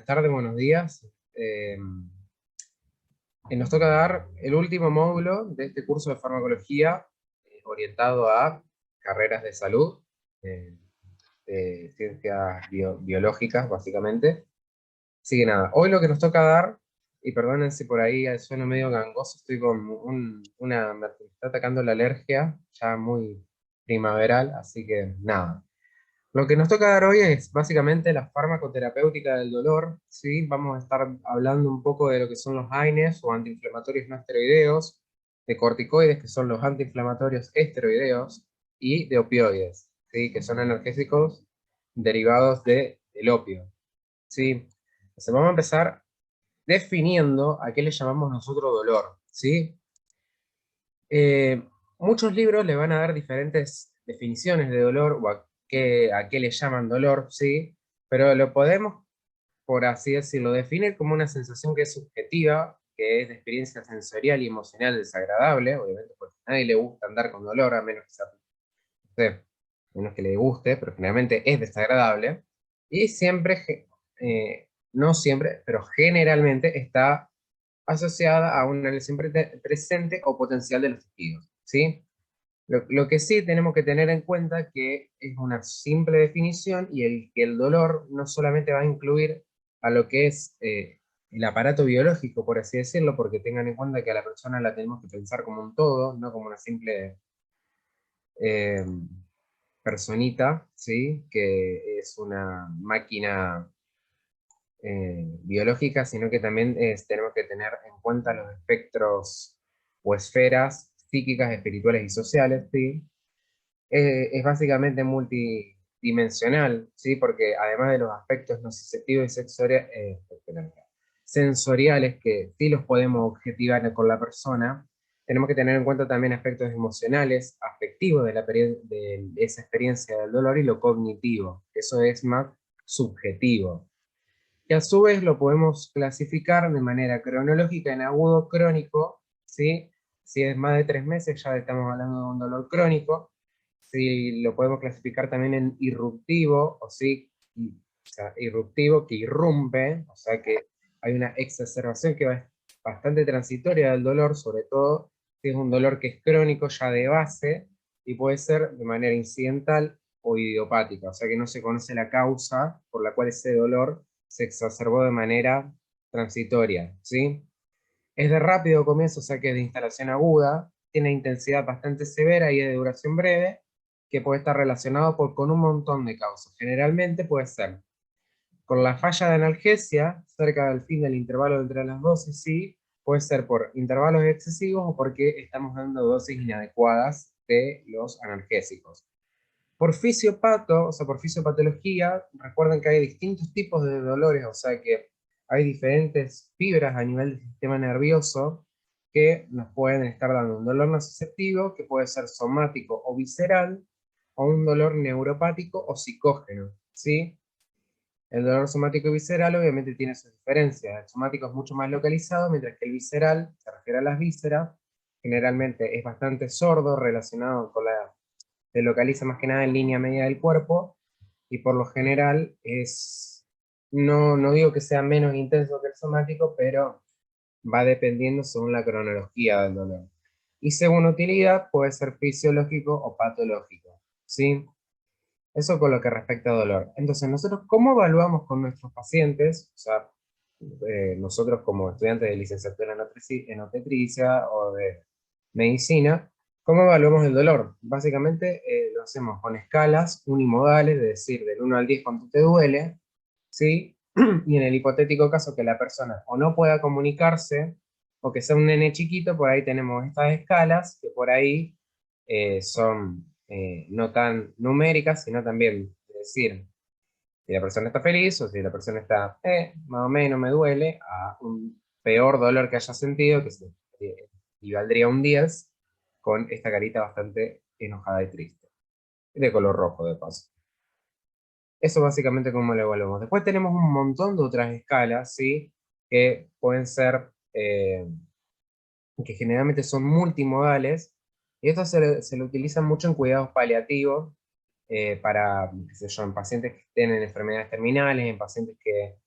tardes, buenos días. Nos toca dar el último módulo de este curso de farmacología orientado a carreras de salud, de ciencias biológicas, básicamente. Así que nada, hoy lo que nos toca dar, y perdonen si por ahí suena medio gangoso, estoy con me está atacando la alergia, ya muy primaveral, así que nada. Lo que nos toca dar hoy es básicamente la farmacoterapéutica del dolor, ¿sí? Vamos a estar hablando un poco de lo que son los AINES o antiinflamatorios no esteroideos, de corticoides, que son los antiinflamatorios esteroideos, y de opioides, ¿sí? Que son analgésicos derivados del opio, ¿sí? Entonces vamos a empezar definiendo a qué le llamamos nosotros dolor, ¿sí? Eh, Muchos libros le van a dar diferentes definiciones de dolor o a qué le llaman dolor, ¿sí? Pero lo podemos, por así decirlo, definir como una sensación que es subjetiva, que es de experiencia sensorial y emocional desagradable, obviamente porque a nadie le gusta andar con dolor, a menos que sea, no sé, a menos que le guste, pero generalmente es desagradable, y siempre, no siempre, pero generalmente está asociada a una lesión presente o potencial de los testigos, ¿sí? Lo que sí tenemos que tener en cuenta que es una simple definición y que el dolor no solamente va a incluir a lo que es el aparato biológico, por así decirlo, porque tengan en cuenta que a la persona la tenemos que pensar como un todo, no como una simple eh, personita, ¿sí? Que es una máquina biológica, sino que también tenemos que tener en cuenta los espectros o esferas psíquicas, espirituales y sociales, ¿sí? Es básicamente multidimensional, ¿sí? Porque además de los aspectos nociceptivos y sensoriales, que sí los podemos objetivar con la persona, tenemos que tener en cuenta también aspectos emocionales, afectivos de esa experiencia del dolor y lo cognitivo, que eso es más subjetivo. Y a su vez lo podemos clasificar de manera cronológica en agudo crónico, ¿sí? Si es más de 3 meses ya estamos hablando de un dolor crónico. Si lo podemos clasificar también en irruptivo, o sea, irruptivo que irrumpe, o sea que hay una exacerbación que va bastante transitoria del dolor, sobre todo si es un dolor que es crónico ya de base, y puede ser de manera incidental o idiopática, o sea que no se conoce la causa por la cual ese dolor se exacerbó de manera transitoria, ¿sí? Es de rápido comienzo, o sea que es de instalación aguda, tiene intensidad bastante severa y es de duración breve, que puede estar relacionado con un montón de causas. Generalmente puede ser con la falla de analgesia, cerca del fin del intervalo entre las dosis, sí, puede ser por intervalos excesivos o porque estamos dando dosis inadecuadas de los analgésicos. Por fisiopato, o sea, por fisiopatología, recuerden que hay distintos tipos de dolores, o sea que hay diferentes fibras a nivel del sistema nervioso que nos pueden estar dando un dolor nociceptivo, que puede ser somático o visceral, o un dolor neuropático o psicógeno, ¿sí? El dolor somático y visceral obviamente tiene sus diferencias. El somático es mucho más localizado, mientras que el visceral, se refiere a las vísceras, generalmente es bastante sordo, relacionado con se localiza más que nada en línea media del cuerpo, y por lo general no digo que sea menos intenso que el somático, pero va dependiendo según la cronología del dolor. Y según utilidad puede ser fisiológico o patológico, ¿sí? Eso con lo que respecta a dolor. Entonces, nosotros, ¿cómo evaluamos con nuestros pacientes? O sea, nosotros como estudiantes de licenciatura en obstetricia o de medicina, ¿cómo evaluamos el dolor? Básicamente lo hacemos con escalas unimodales, es decir, del 1 al 10 cuánto te duele, ¿sí? Y en el hipotético caso que la persona o no pueda comunicarse o que sea un nene chiquito, por ahí tenemos estas escalas que por ahí son no tan numéricas, sino también, es decir, si la persona está feliz o si la persona está, más o menos me duele, a un peor dolor que haya sentido, equivaldría a un 10, con esta carita bastante enojada y triste. De color rojo, de paso. Eso básicamente como lo evaluamos. Después tenemos un montón de otras escalas, ¿sí? Que pueden ser, que generalmente son multimodales, y esto se lo utiliza mucho en cuidados paliativos, para, qué sé yo, en pacientes que estén en enfermedades terminales, en pacientes que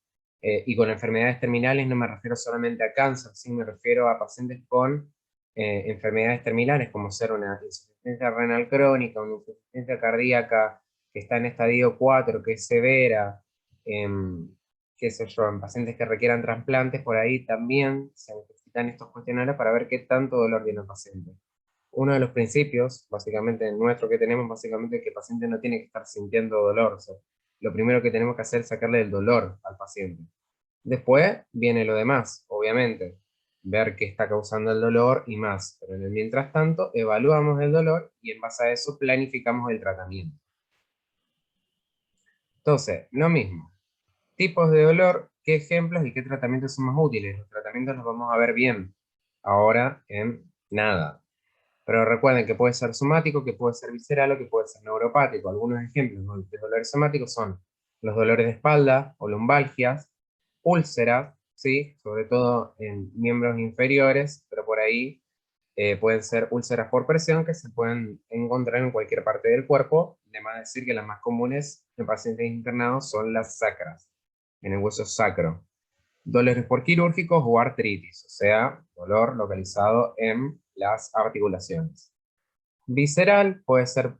Y con enfermedades terminales no me refiero solamente a cáncer, sí me refiero a pacientes con enfermedades terminales, como ser una insuficiencia renal crónica, una insuficiencia cardíaca que está en estadio 4, que es severa, qué sé yo, en pacientes que requieran trasplantes, por ahí también se necesitan estos cuestionarios para ver qué tanto dolor tiene el paciente. Uno de los principios, básicamente, nuestro que tenemos, básicamente, es que el paciente no tiene que estar sintiendo dolor. O sea, lo primero que tenemos que hacer es sacarle el dolor al paciente. Después viene lo demás, obviamente, ver qué está causando el dolor y más. Pero en el mientras tanto, evaluamos el dolor y en base a eso planificamos el tratamiento. Entonces, lo mismo. Tipos de dolor, qué ejemplos y qué tratamientos son más útiles. Los tratamientos los vamos a ver bien ahora en nada. Pero recuerden que puede ser somático, que puede ser visceral o que puede ser neuropático. Algunos ejemplos de dolores somáticos son los dolores de espalda o lumbalgias, úlceras, ¿sí? Sobre todo en miembros inferiores, pero por ahí pueden ser úlceras por presión que se pueden encontrar en cualquier parte del cuerpo. Además de decir que las más comunes en pacientes internados son las sacras, en el hueso sacro. Dolores por quirúrgicos o artritis, o sea, dolor localizado en las articulaciones. Visceral puede ser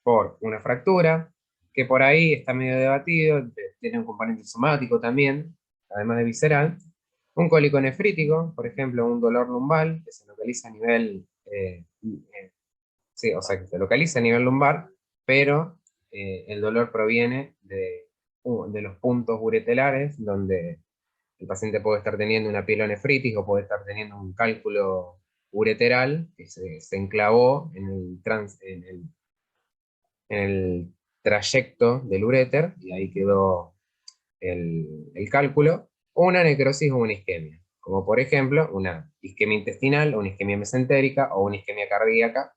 por una fractura, que por ahí está medio debatido, tiene un componente somático también, además de visceral. Un cólico nefrítico, por ejemplo, un dolor lumbal, que se localiza a nivel, sí, o sea, que se localiza a nivel lumbar, pero el dolor proviene de los puntos uretelares, donde el paciente puede estar teniendo una pielonefritis o puede estar teniendo un cálculo ureteral que se enclavó en el trayecto del uréter y ahí quedó el cálculo, o una necrosis o una isquemia, como por ejemplo una isquemia intestinal, o una isquemia mesentérica o una isquemia cardíaca,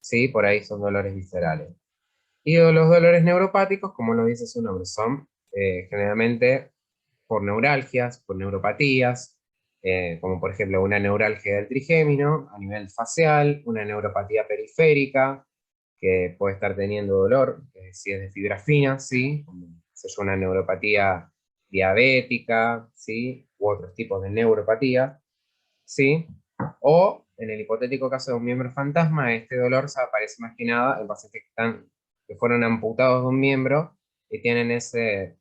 ¿sí? Por ahí son dolores viscerales. Y los dolores neuropáticos, como lo dice su nombre, son generalmente por neuralgias, por neuropatías, como por ejemplo una neuralgia del trigémino a nivel facial, una neuropatía periférica, que puede estar teniendo dolor, si es de fibra fina, ¿sí? Como se llama una neuropatía diabética, ¿sí? U otros tipos de neuropatía, ¿sí? O en el hipotético caso de un miembro fantasma, este dolor se aparece más que nada en pacientes que fueron amputados de un miembro y tienen ese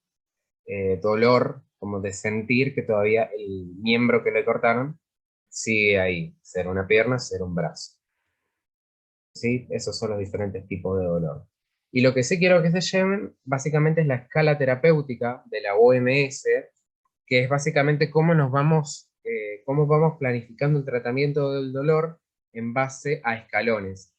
dolor, como de sentir que todavía el miembro que le cortaron sigue ahí, ser una pierna, ser un brazo. ¿Sí? Esos son los diferentes tipos de dolor. Y lo que sí quiero que se lleven, básicamente, es la escala terapéutica de la OMS, que es básicamente cómo vamos planificando el tratamiento del dolor en base a escalones.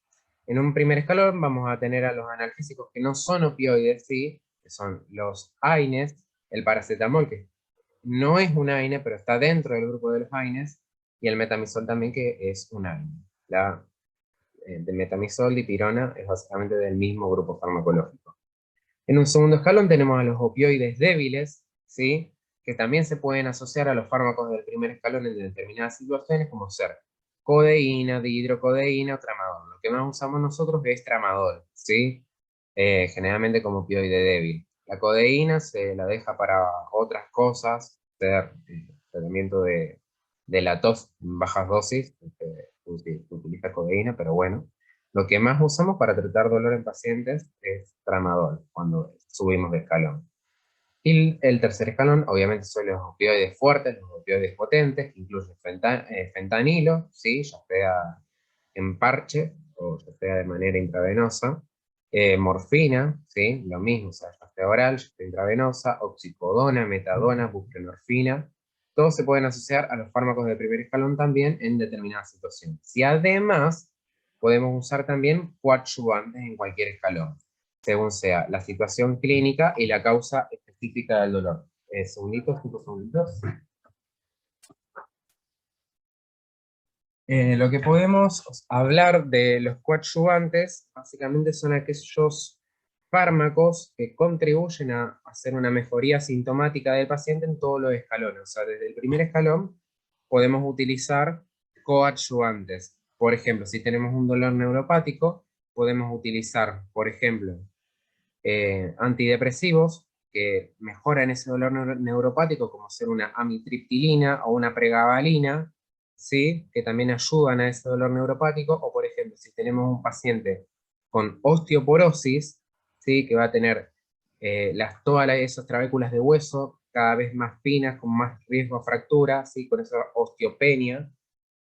En un primer escalón vamos a tener a los analgésicos que no son opioides, ¿sí? Que son los AINES, el paracetamol, que no es un AINE, pero está dentro del grupo de los AINES, y el metamizol también, que es un AINE. De metamizol, dipirona, es básicamente del mismo grupo farmacológico. En un segundo escalón tenemos a los opioides débiles, ¿sí? Que también se pueden asociar a los fármacos del primer escalón en determinadas situaciones, como ser codeína, dihidrocodeína o tramadol. Lo que más usamos nosotros es tramadol, ¿sí? Generalmente como opioide débil. La codeína se la deja para otras cosas, ser tratamiento de la tos en bajas dosis, utiliza codeína, pero bueno. Lo que más usamos para tratar dolor en pacientes es tramadol, cuando subimos de escalón. Y el tercer escalón, obviamente, son los opioides fuertes, los opioides potentes, que incluyen fentanilo, ¿sí? Ya sea en parche o ya sea de manera intravenosa. Morfina, ¿sí? Lo mismo, o sea, ya sea oral, ya sea intravenosa, oxicodona, metadona, buprenorfina. Todos se pueden asociar a los fármacos de primer escalón también en determinadas situaciones. Y además, podemos usar también coadyuvantes en cualquier escalón, según sea la situación clínica y la causa específica del dolor. Segunditos, 5 segunditos. Lo que podemos hablar de los coadyuvantes, básicamente son aquellos fármacos que contribuyen a hacer una mejoría sintomática del paciente en todos los escalones. O sea, desde el primer escalón podemos utilizar coadyuvantes. Por ejemplo, si tenemos un dolor neuropático, podemos utilizar, por ejemplo, antidepresivos, que mejoran ese dolor neuropático, como ser una amitriptilina o una pregabalina, ¿sí? Que también ayudan a ese dolor neuropático, o por ejemplo, si tenemos un paciente con osteoporosis, ¿sí? Que va a tener esas trabéculas de hueso cada vez más finas, con más riesgo a fractura, ¿sí? Con esa osteopenia,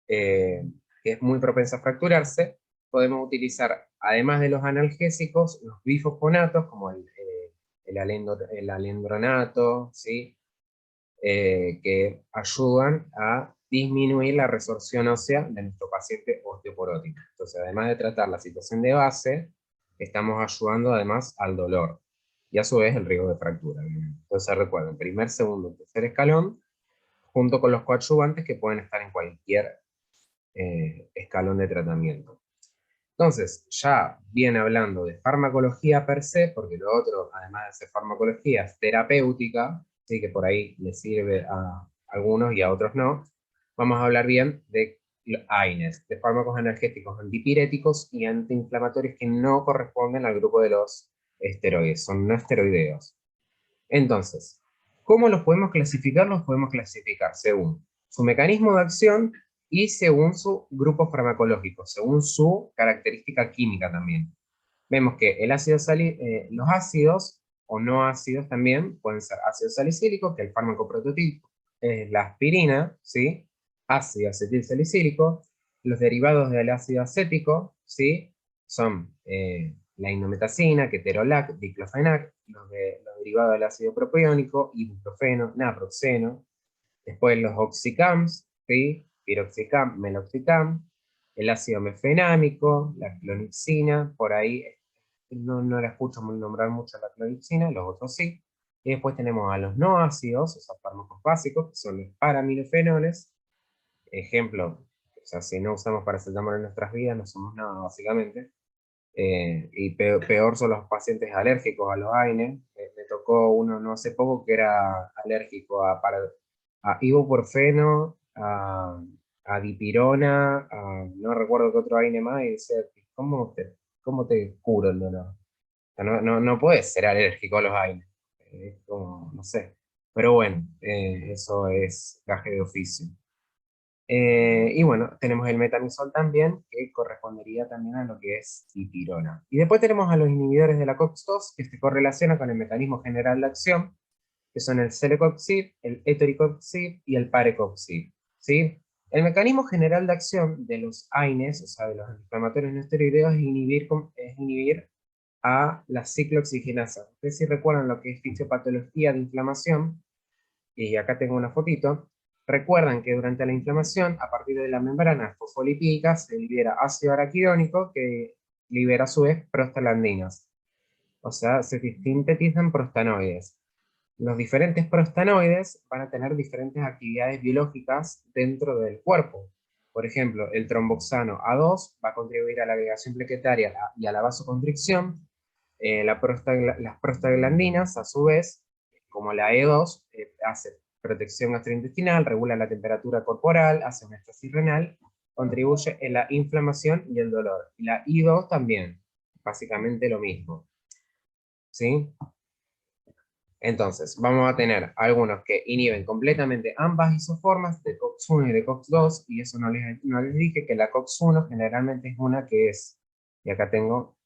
que es muy propensa a fracturarse, podemos utilizar, además de los analgésicos, los bifosfonatos, como el alendronato, ¿sí? Que ayudan a disminuir la resorción ósea de nuestro paciente osteoporótico. Entonces, además de tratar la situación de base, estamos ayudando además al dolor y a su vez el riesgo de fractura. Entonces, recuerden, primer, segundo, tercer escalón, junto con los coadyuvantes que pueden estar en cualquier escalón de tratamiento. Entonces, ya viene hablando de farmacología per se, porque lo otro, además de ser farmacología, es terapéutica, ¿sí? Que por ahí le sirve a algunos y a otros no. Vamos a hablar bien de AINES, de fármacos analgésicos antipiréticos y antiinflamatorios que no corresponden al grupo de los esteroides, son no esteroideos. Entonces, ¿cómo los podemos clasificar? Los podemos clasificar según su mecanismo de acción y según su grupo farmacológico, según su característica química también. Vemos que los ácidos o no ácidos también pueden ser ácido salicílico, que el fármaco prototipo es la aspirina, ¿sí? Ácido acetilsalicílico. Los derivados del ácido acético, ¿sí? Son la indometacina, ketorolac, diclofenac, los derivados del ácido propiónico, ibuprofeno, naproxeno. Después los oxicams, ¿sí? Piroxicam, meloxicam, el ácido mefenámico, la clonixina, por ahí no la escucho nombrar mucho la clonixina, los otros sí. Y después tenemos a los no ácidos, esos fármacos básicos, que son los paraminofenones. Ejemplo, o sea, si no usamos paracetamol en nuestras vidas, no somos nada, básicamente. Y peor son los pacientes alérgicos a los AINE. Me tocó uno no hace poco que era alérgico a ibuprofeno, a dipirona, no recuerdo qué otro AINE más, y decía, ¿cómo te curo el dolor? O sea, no puedes ser alérgico a los AINE. Es como, no sé. Pero bueno, eso es gaje de oficio. Y bueno, tenemos el metamizol también, que correspondería también a lo que es dipirona. Y después tenemos a los inhibidores de la COX-2, que se correlacionan con el mecanismo general de acción, que son el celecoxib, el etoricoxib y el parecoxib, ¿sí? El mecanismo general de acción de los AINES, o sea, de los antiinflamatorios no esteroideos, es inhibir a la ciclooxigenasa. Ustedes si recuerdan lo que es fisiopatología de inflamación, y acá tengo una fotito. Recuerdan que durante la inflamación, a partir de la membrana fosfolipídica, se libera ácido araquidónico que libera a su vez prostaglandinas. O sea, se sintetizan prostanoides. Los diferentes prostanoides van a tener diferentes actividades biológicas dentro del cuerpo. Por ejemplo, el tromboxano A2 va a contribuir a la agregación plaquetaria y a la vasoconstricción. Las prostaglandinas, a su vez, como la E2, hace protección gastrointestinal, regula la temperatura corporal, hace homeostasis renal, contribuye en la inflamación y el dolor. Y la I2 también, básicamente lo mismo. ¿Sí? Entonces, vamos a tener algunos que inhiben completamente ambas isoformas de COX-1 y de COX-2, y eso no les dije que la COX-1 generalmente es una que es, y acá tengo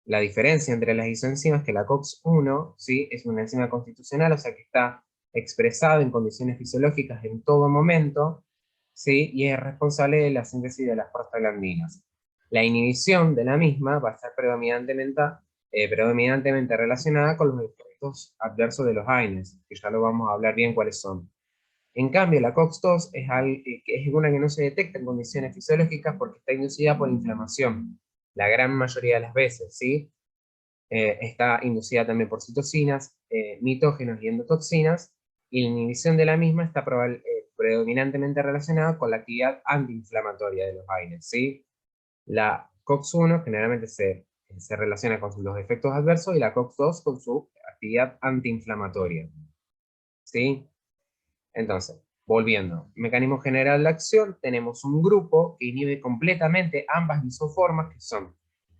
la diferencia entre las isoenzimas, que la COX-1, ¿sí? Es una enzima constitucional, o sea que está expresada en condiciones fisiológicas en todo momento, ¿sí? Y es responsable de la síntesis de las prostaglandinas. La inhibición de la misma va a estar predominantemente relacionada con los efectos adversos de los AINES, que ya lo vamos a hablar bien cuáles son. En cambio, la COX-2 es una que no se detecta en condiciones fisiológicas porque está inducida por inflamación, la gran mayoría de las veces, ¿sí? Está inducida también por citocinas, mitógenos y endotoxinas, y la inhibición de la misma está predominantemente relacionada con la actividad antiinflamatoria de los AINES, ¿sí? La COX-1 generalmente se relaciona con los efectos adversos y la COX-2 con su actividad antiinflamatoria, ¿sí? Entonces, volviendo, mecanismo general de acción, tenemos un grupo que inhibe completamente ambas isoformas, que son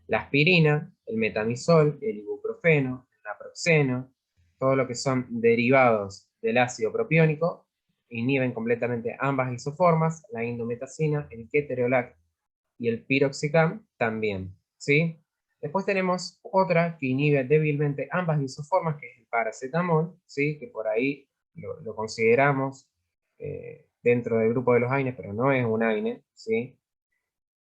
la aspirina, el metamizol, el ibuprofeno, naproxeno, todo lo que son derivados del ácido propiónico, inhiben completamente ambas isoformas, la indometacina, el ketorolac y el piroxicam también, ¿sí? Después tenemos otra que inhibe débilmente ambas isoformas, que es el paracetamol, ¿sí? Que por ahí lo consideramos dentro del grupo de los AINES, pero no es un AINE, ¿sí?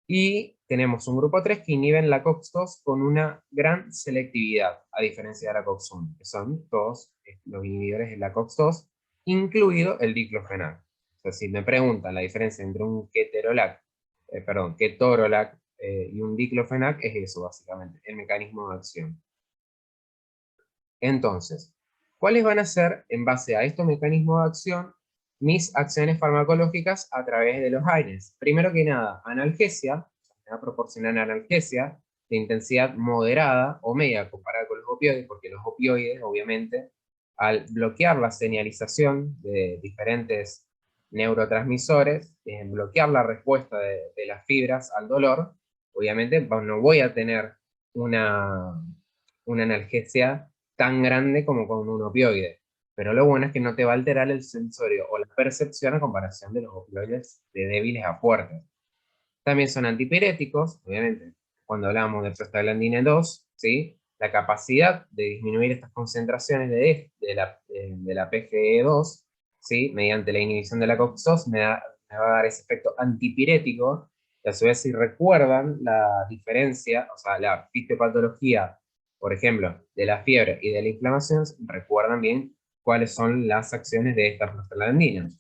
Y tenemos un grupo 3 que inhiben la COX-2 con una gran selectividad, a diferencia de la COX-1, que son todos los inhibidores de la COX-2, incluido el diclofenac. O sea, si me preguntan la diferencia entre un ketorolac y un diclofenac, es eso básicamente, el mecanismo de acción. Entonces, ¿cuáles van a ser, en base a estos mecanismos de acción, mis acciones farmacológicas a través de los AINES? Primero que nada, analgesia, me va a proporcionar analgesia de intensidad moderada o media comparada con los opioides, porque los opioides, obviamente, al bloquear la señalización de diferentes neurotransmisores, bloquear la respuesta de las fibras al dolor, obviamente no voy a tener una analgesia tan grande como con un opioide. Pero lo bueno es que no te va a alterar el sensorio o la percepción a comparación de los opioides de débiles a fuertes. También son antipiréticos, obviamente, cuando hablamos de prostaglandina 2, ¿sí? La capacidad de disminuir estas concentraciones de la PGE2, ¿sí? Mediante la inhibición de la COX-2, me va a dar ese efecto antipirético. Y a su vez, si recuerdan la diferencia, o sea, la fisiopatología, por ejemplo, de la fiebre y de la inflamación, recuerdan bien cuáles son las acciones de estas prostaglandinas.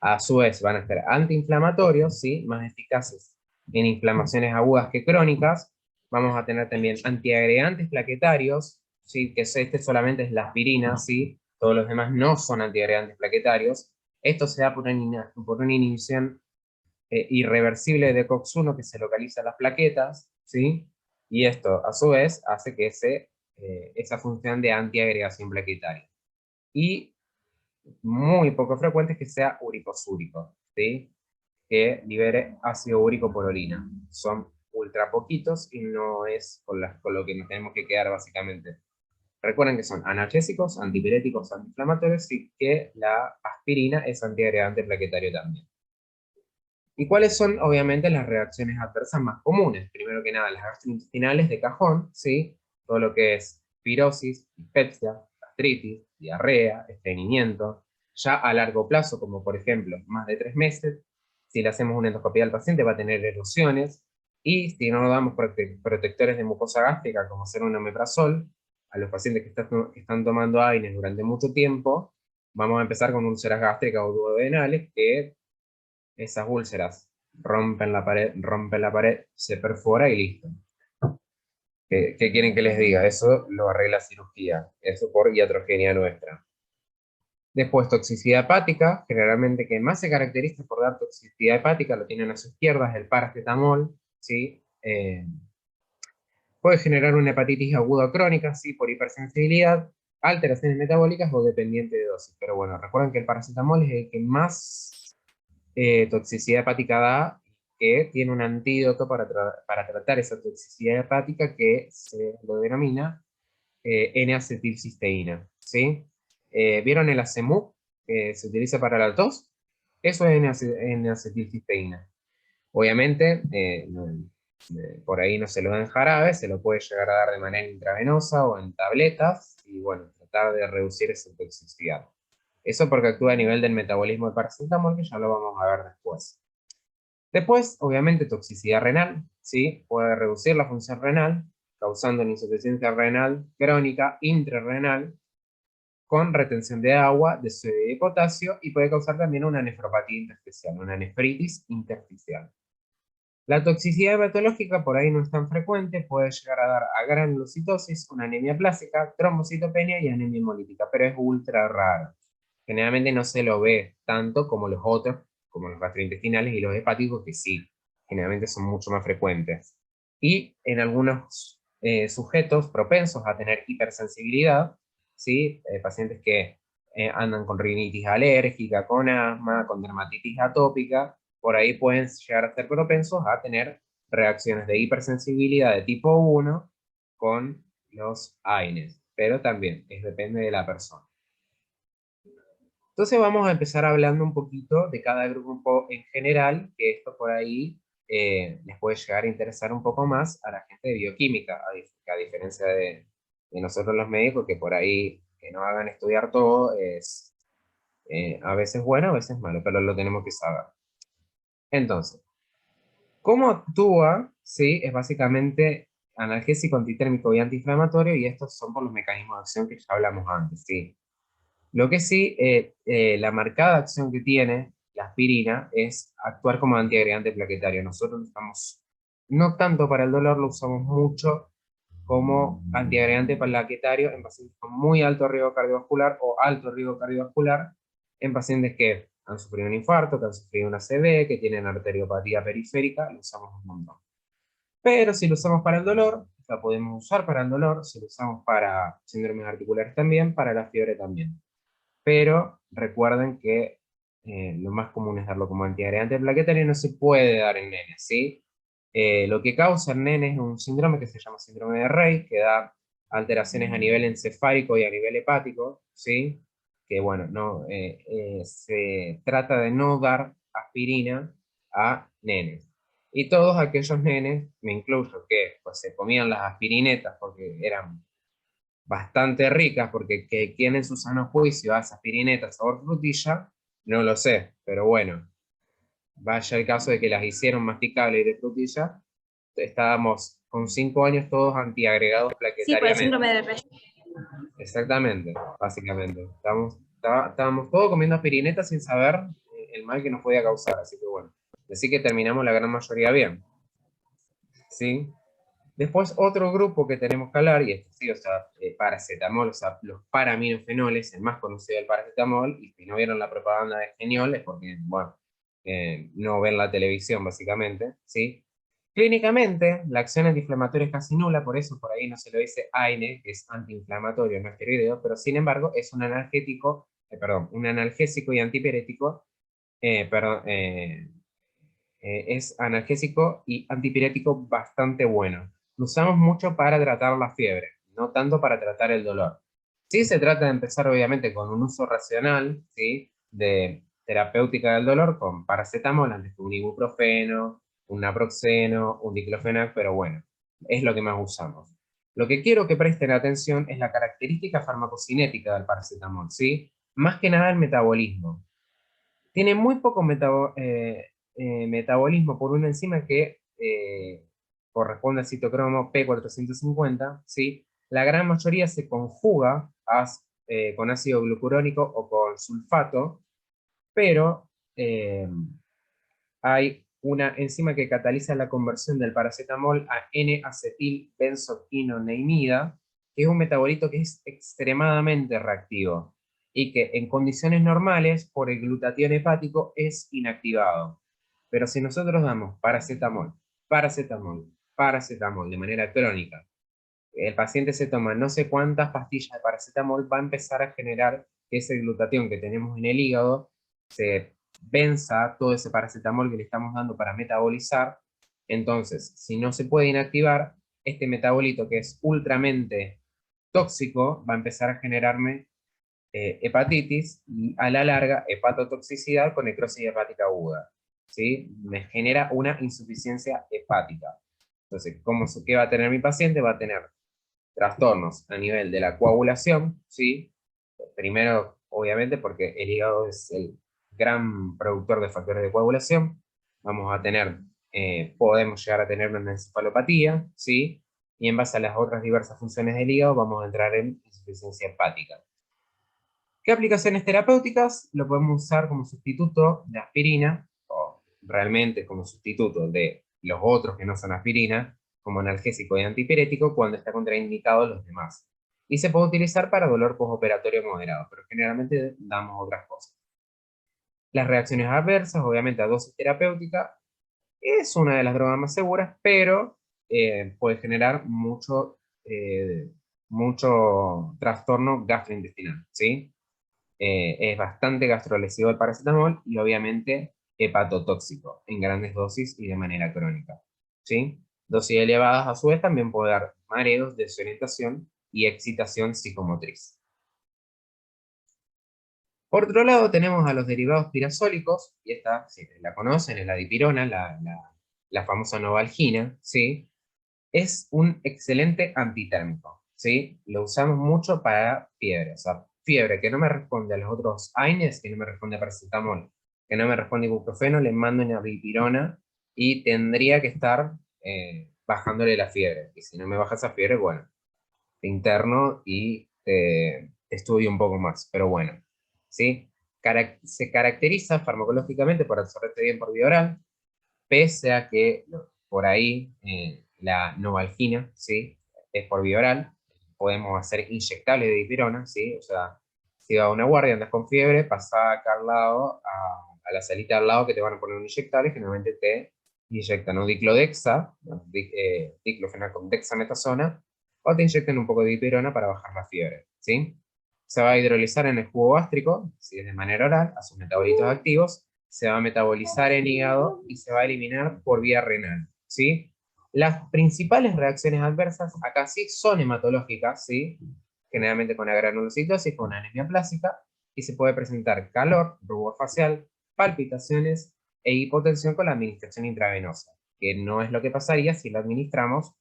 A su vez, van a ser antiinflamatorios, ¿sí? Más eficaces en inflamaciones agudas que crónicas. Vamos a tener también antiagregantes plaquetarios, ¿sí? Que este solamente es la aspirina, ¿sí? Todos los demás no son antiagregantes plaquetarios. Esto se da por una inhibición irreversible de COX-1 que se localiza en las plaquetas, ¿sí? Y esto, a su vez, hace que esa función de antiagregación plaquetaria. Y muy poco frecuente es que sea uricosúrico, ¿sí? Que libere ácido úrico por orina. Son ultra poquitos y no es con lo que nos tenemos que quedar básicamente. Recuerden que son analgésicos, antipiréticos, antiinflamatorios y que la aspirina es antiagregante plaquetario también. ¿Y cuáles son, obviamente, las reacciones adversas más comunes? Primero que nada, las gastrointestinales de cajón, ¿sí? Todo lo que es pirosis, dispepsia, gastritis, diarrea, estreñimiento. Ya a largo plazo, como por ejemplo, más de 3 meses, si le hacemos una endoscopia al paciente va a tener erosiones, y si no nos damos protectores de mucosa gástrica, como ser un omeprazol, a los pacientes que están tomando AINES durante mucho tiempo, vamos a empezar con úlceras gástricas o duodenales, que esas úlceras rompen la pared, se perfora y listo. ¿Qué quieren que les diga? Eso lo arregla cirugía, eso por iatrogenia nuestra. Después, toxicidad hepática, generalmente que más se caracteriza por dar toxicidad hepática, lo tienen a su izquierda, es el paracetamol, ¿sí? Puede generar una hepatitis aguda crónica, ¿sí? Por hipersensibilidad, alteraciones metabólicas o dependiente de dosis. Pero bueno, recuerden que el paracetamol es el que más toxicidad hepática da, que tiene un antídoto para tratar esa toxicidad hepática que se lo denomina N-acetilcisteína, ¿sí? ¿Vieron el Acemuk que se utiliza para la tos? Eso es N-acetilcisteína. Obviamente, por ahí no se lo da en jarabe, se lo puede llegar a dar de manera intravenosa o en tabletas, y bueno, tratar de reducir esa toxicidad. Eso porque actúa a nivel del metabolismo del paracetamol, que ya lo vamos a ver después. Después, obviamente, toxicidad renal, ¿sí? Puede reducir la función renal, causando una insuficiencia renal crónica intrarrenal, con retención de agua, de sodio y potasio, y puede causar también una nefropatía intersticial, una nefritis intersticial. La toxicidad hematológica por ahí no es tan frecuente, puede llegar a dar a granulocitosis, una anemia plástica, trombocitopenia y anemia hemolítica, pero es ultra raro. Generalmente no se lo ve tanto como los otros, como los gastrointestinales y los hepáticos, que sí, generalmente son mucho más frecuentes. Y en algunos sujetos propensos a tener hipersensibilidad, ¿sí? Pacientes que andan con rinitis alérgica, con asma, con dermatitis atópica, por ahí pueden llegar a ser propensos a tener reacciones de hipersensibilidad de tipo 1 con los AINES. pero también depende de la persona. Entonces vamos a empezar hablando un poquito de cada grupo en general, que esto por ahí les puede llegar a interesar un poco más a la gente de bioquímica, a diferencia de nosotros los médicos, que por ahí que nos hagan estudiar todo es a veces bueno, a veces malo, pero lo tenemos que saber. Entonces, ¿cómo actúa? Sí, es básicamente analgésico, antitérmico y antiinflamatorio, y estos son por los mecanismos de acción que ya hablamos antes, ¿sí? Lo que sí, la marcada acción que tiene la aspirina es actuar como antiagregante plaquetario. Nosotros lo usamos, no tanto para el dolor, lo usamos mucho como antiagregante plaquetario en pacientes con muy alto riesgo cardiovascular o alto riesgo cardiovascular, en pacientes que han sufrido un infarto, que han sufrido una ACV, que tienen arteriopatía periférica, lo usamos un montón. Pero si lo usamos para el dolor, la podemos usar para el dolor, si lo usamos para síndromes articulares también, para la fiebre también. Pero recuerden que lo más común es darlo como antiagregante plaquetario y no se puede dar en nenes, ¿sí? Lo que causa en nenes es un síndrome que se llama síndrome de Rey, que da alteraciones a nivel encefálico y a nivel hepático, ¿sí? Que bueno, no, se trata de no dar aspirina a nenes. Y todos aquellos nenes, me incluyo, que pues, se comían las aspirinetas porque eran bastante ricas, porque que quien en su sano juicio hace aspirinetas sabor frutilla, no lo sé, pero bueno, vaya el caso de que las hicieron masticables y de frutilla, estábamos con 5 años todos antiagregados Sí, por el plaquetariamente. síndrome de Rey. Exactamente, básicamente. Estábamos todos comiendo aspirinetas sin saber el mal que nos podía causar, así que bueno, así que terminamos la gran mayoría bien. ¿Sí? Después otro grupo que tenemos que hablar, y esto sí, o sea, paracetamol, o sea, los paraminofenoles, el más conocido del paracetamol, y si no vieron la propaganda de Geniol es porque, bueno, no ven la televisión básicamente, ¿sí? Clínicamente, la acción antiinflamatoria es casi nula, por eso por ahí no se lo dice AINE, que es antiinflamatorio, no esteroideo, pero sin embargo es un analgético, un analgésico y antipirético, perdón, es analgésico y antipirético bastante bueno. Lo usamos mucho para tratar la fiebre, no tanto para tratar el dolor. Sí se trata de empezar obviamente con un uso racional, ¿sí? De terapéutica del dolor, con paracetamol antes que un ibuprofeno, un naproxeno, un diclofenac, pero bueno, es lo que más usamos. Lo que quiero que presten atención es la característica farmacocinética del paracetamol, ¿sí? Más que nada el metabolismo. Tiene muy poco metabolismo por una enzima que corresponde al citocromo P450, ¿sí? La gran mayoría se conjuga con ácido glucurónico o con sulfato, pero hay una enzima que cataliza la conversión del paracetamol a N-acetilbenzoquinoneimida, que es un metabolito que es extremadamente reactivo y que en condiciones normales, por el glutatión hepático, es inactivado. Pero si nosotros damos paracetamol, paracetamol, paracetamol de manera crónica, el paciente se toma no sé cuántas pastillas de paracetamol, va a empezar a generar que ese glutatión que tenemos en el hígado se venza todo ese paracetamol que le estamos dando para metabolizar. Entonces, si no se puede inactivar, este metabolito que es ultramente tóxico va a empezar a generarme hepatitis y a la larga hepatotoxicidad con necrosis hepática aguda. ¿Sí? Me genera una insuficiencia hepática. Entonces, ¿qué va a tener mi paciente? Va a tener trastornos a nivel de la coagulación, ¿sí? Primero, obviamente, porque el hígado es el gran productor de factores de coagulación. Vamos a tener, podemos llegar a tener una encefalopatía, ¿sí? Y en base a las otras diversas funciones del hígado, vamos a entrar en insuficiencia hepática. ¿Qué aplicaciones terapéuticas? Lo podemos usar como sustituto de aspirina, o realmente como sustituto de los otros que no son aspirina, como analgésico y antipirético, cuando está contraindicado los demás. Y se puede utilizar para dolor postoperatorio moderado, pero generalmente damos otras cosas. Las reacciones adversas, obviamente a dosis terapéutica, es una de las drogas más seguras, pero puede generar mucho trastorno gastrointestinal, ¿sí? Es bastante gastrolesivo el paracetamol y obviamente hepatotóxico en grandes dosis y de manera crónica, ¿sí? Dosis elevadas a su vez también puede dar mareos, desorientación y excitación psicomotriz. Por otro lado tenemos a los derivados pirazólicos, y esta, si la conocen, es la dipirona, la famosa novalgina, ¿sí? Es un excelente antitérmico, ¿sí? Lo usamos mucho para fiebre, o sea, fiebre que no me responde a los otros AINES, que no me responde a paracetamol, que no me responde a ibuprofeno, le mando una dipirona y tendría que estar bajándole la fiebre. Y si no me baja esa fiebre, bueno, te interno y te estudio un poco más, pero bueno, ¿sí? Se caracteriza farmacológicamente por absorberse bien por vía oral, pese a que por ahí la novalgina, ¿sí? Es por vía oral, podemos hacer inyectable de dipirona, ¿sí? O sea, si vas a una guardia, andas con fiebre, pasá acá al lado, a la salita al lado que te van a poner un inyectable, generalmente te inyectan un diclodexa, diclofenac con dexametasona, o te inyectan un poco de dipirona para bajar la fiebre, ¿sí? Se va a hidrolizar en el jugo gástrico, si es de manera oral, a sus metabolitos activos, se va a metabolizar en hígado y se va a eliminar por vía renal, ¿sí? Las principales reacciones adversas acá sí son hematológicas, ¿sí? Generalmente con agranulocitosis, con anemia plástica, y se puede presentar calor, rubor facial, palpitaciones e hipotensión con la administración intravenosa, que no es lo que pasaría si lo administramos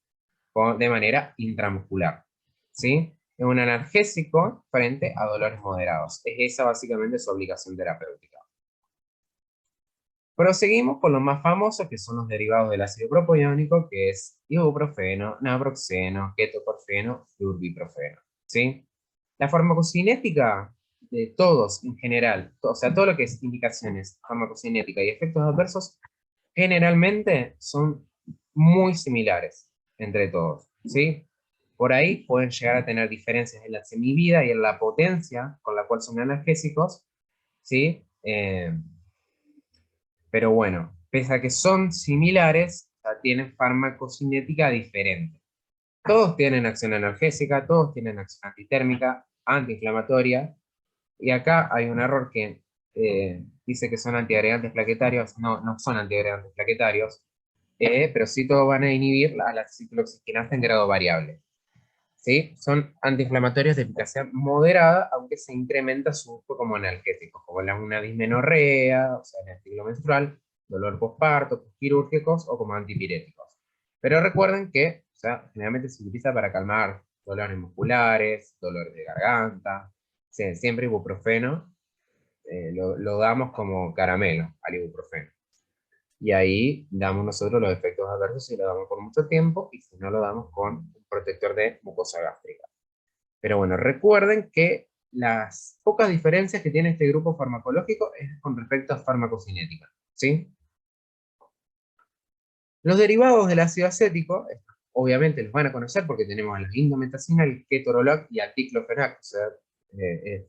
de manera intramuscular, ¿sí? Es un analgésico frente a dolores moderados. Es esa básicamente su obligación terapéutica. Proseguimos con los más famosos, que son los derivados del ácido propiónico, que es ibuprofeno, naproxeno, ketocorfeno, flurbiprofeno, ¿sí? La farmacocinética de todos en general, o sea, todo lo que es indicaciones farmacocinética y efectos adversos, generalmente son muy similares entre todos, ¿sí? Por ahí pueden llegar a tener diferencias en la semivida y en la potencia con la cual son analgésicos, ¿sí? Pero bueno, pese a que son similares, o sea, tienen farmacocinética diferente. Todos tienen acción analgésica, todos tienen acción antitérmica, antiinflamatoria, y acá hay un error que dice que son antiagregantes plaquetarios. No, no son antiagregantes plaquetarios, pero sí todos van a inhibir a la ciclooxigenasa en grado variable. ¿Sí? Son antiinflamatorios de eficacia moderada, aunque se incrementa su uso como analgésicos, como una dismenorrea, o sea, en el ciclo menstrual, dolor postparto, postquirúrgicos o como antipiréticos. Pero recuerden que, o sea, generalmente se utiliza para calmar dolores musculares, dolores de garganta, sí, siempre ibuprofeno, lo damos como caramelo al ibuprofeno. Y ahí damos nosotros los efectos adversos si lo damos por mucho tiempo y si no lo damos con un protector de mucosa gástrica. Pero bueno, recuerden que las pocas diferencias que tiene este grupo farmacológico es con respecto a farmacocinética, ¿sí? Los derivados del ácido acético, obviamente los van a conocer porque tenemos la indometacina, el ketorolac y el diclofenac, o sea, es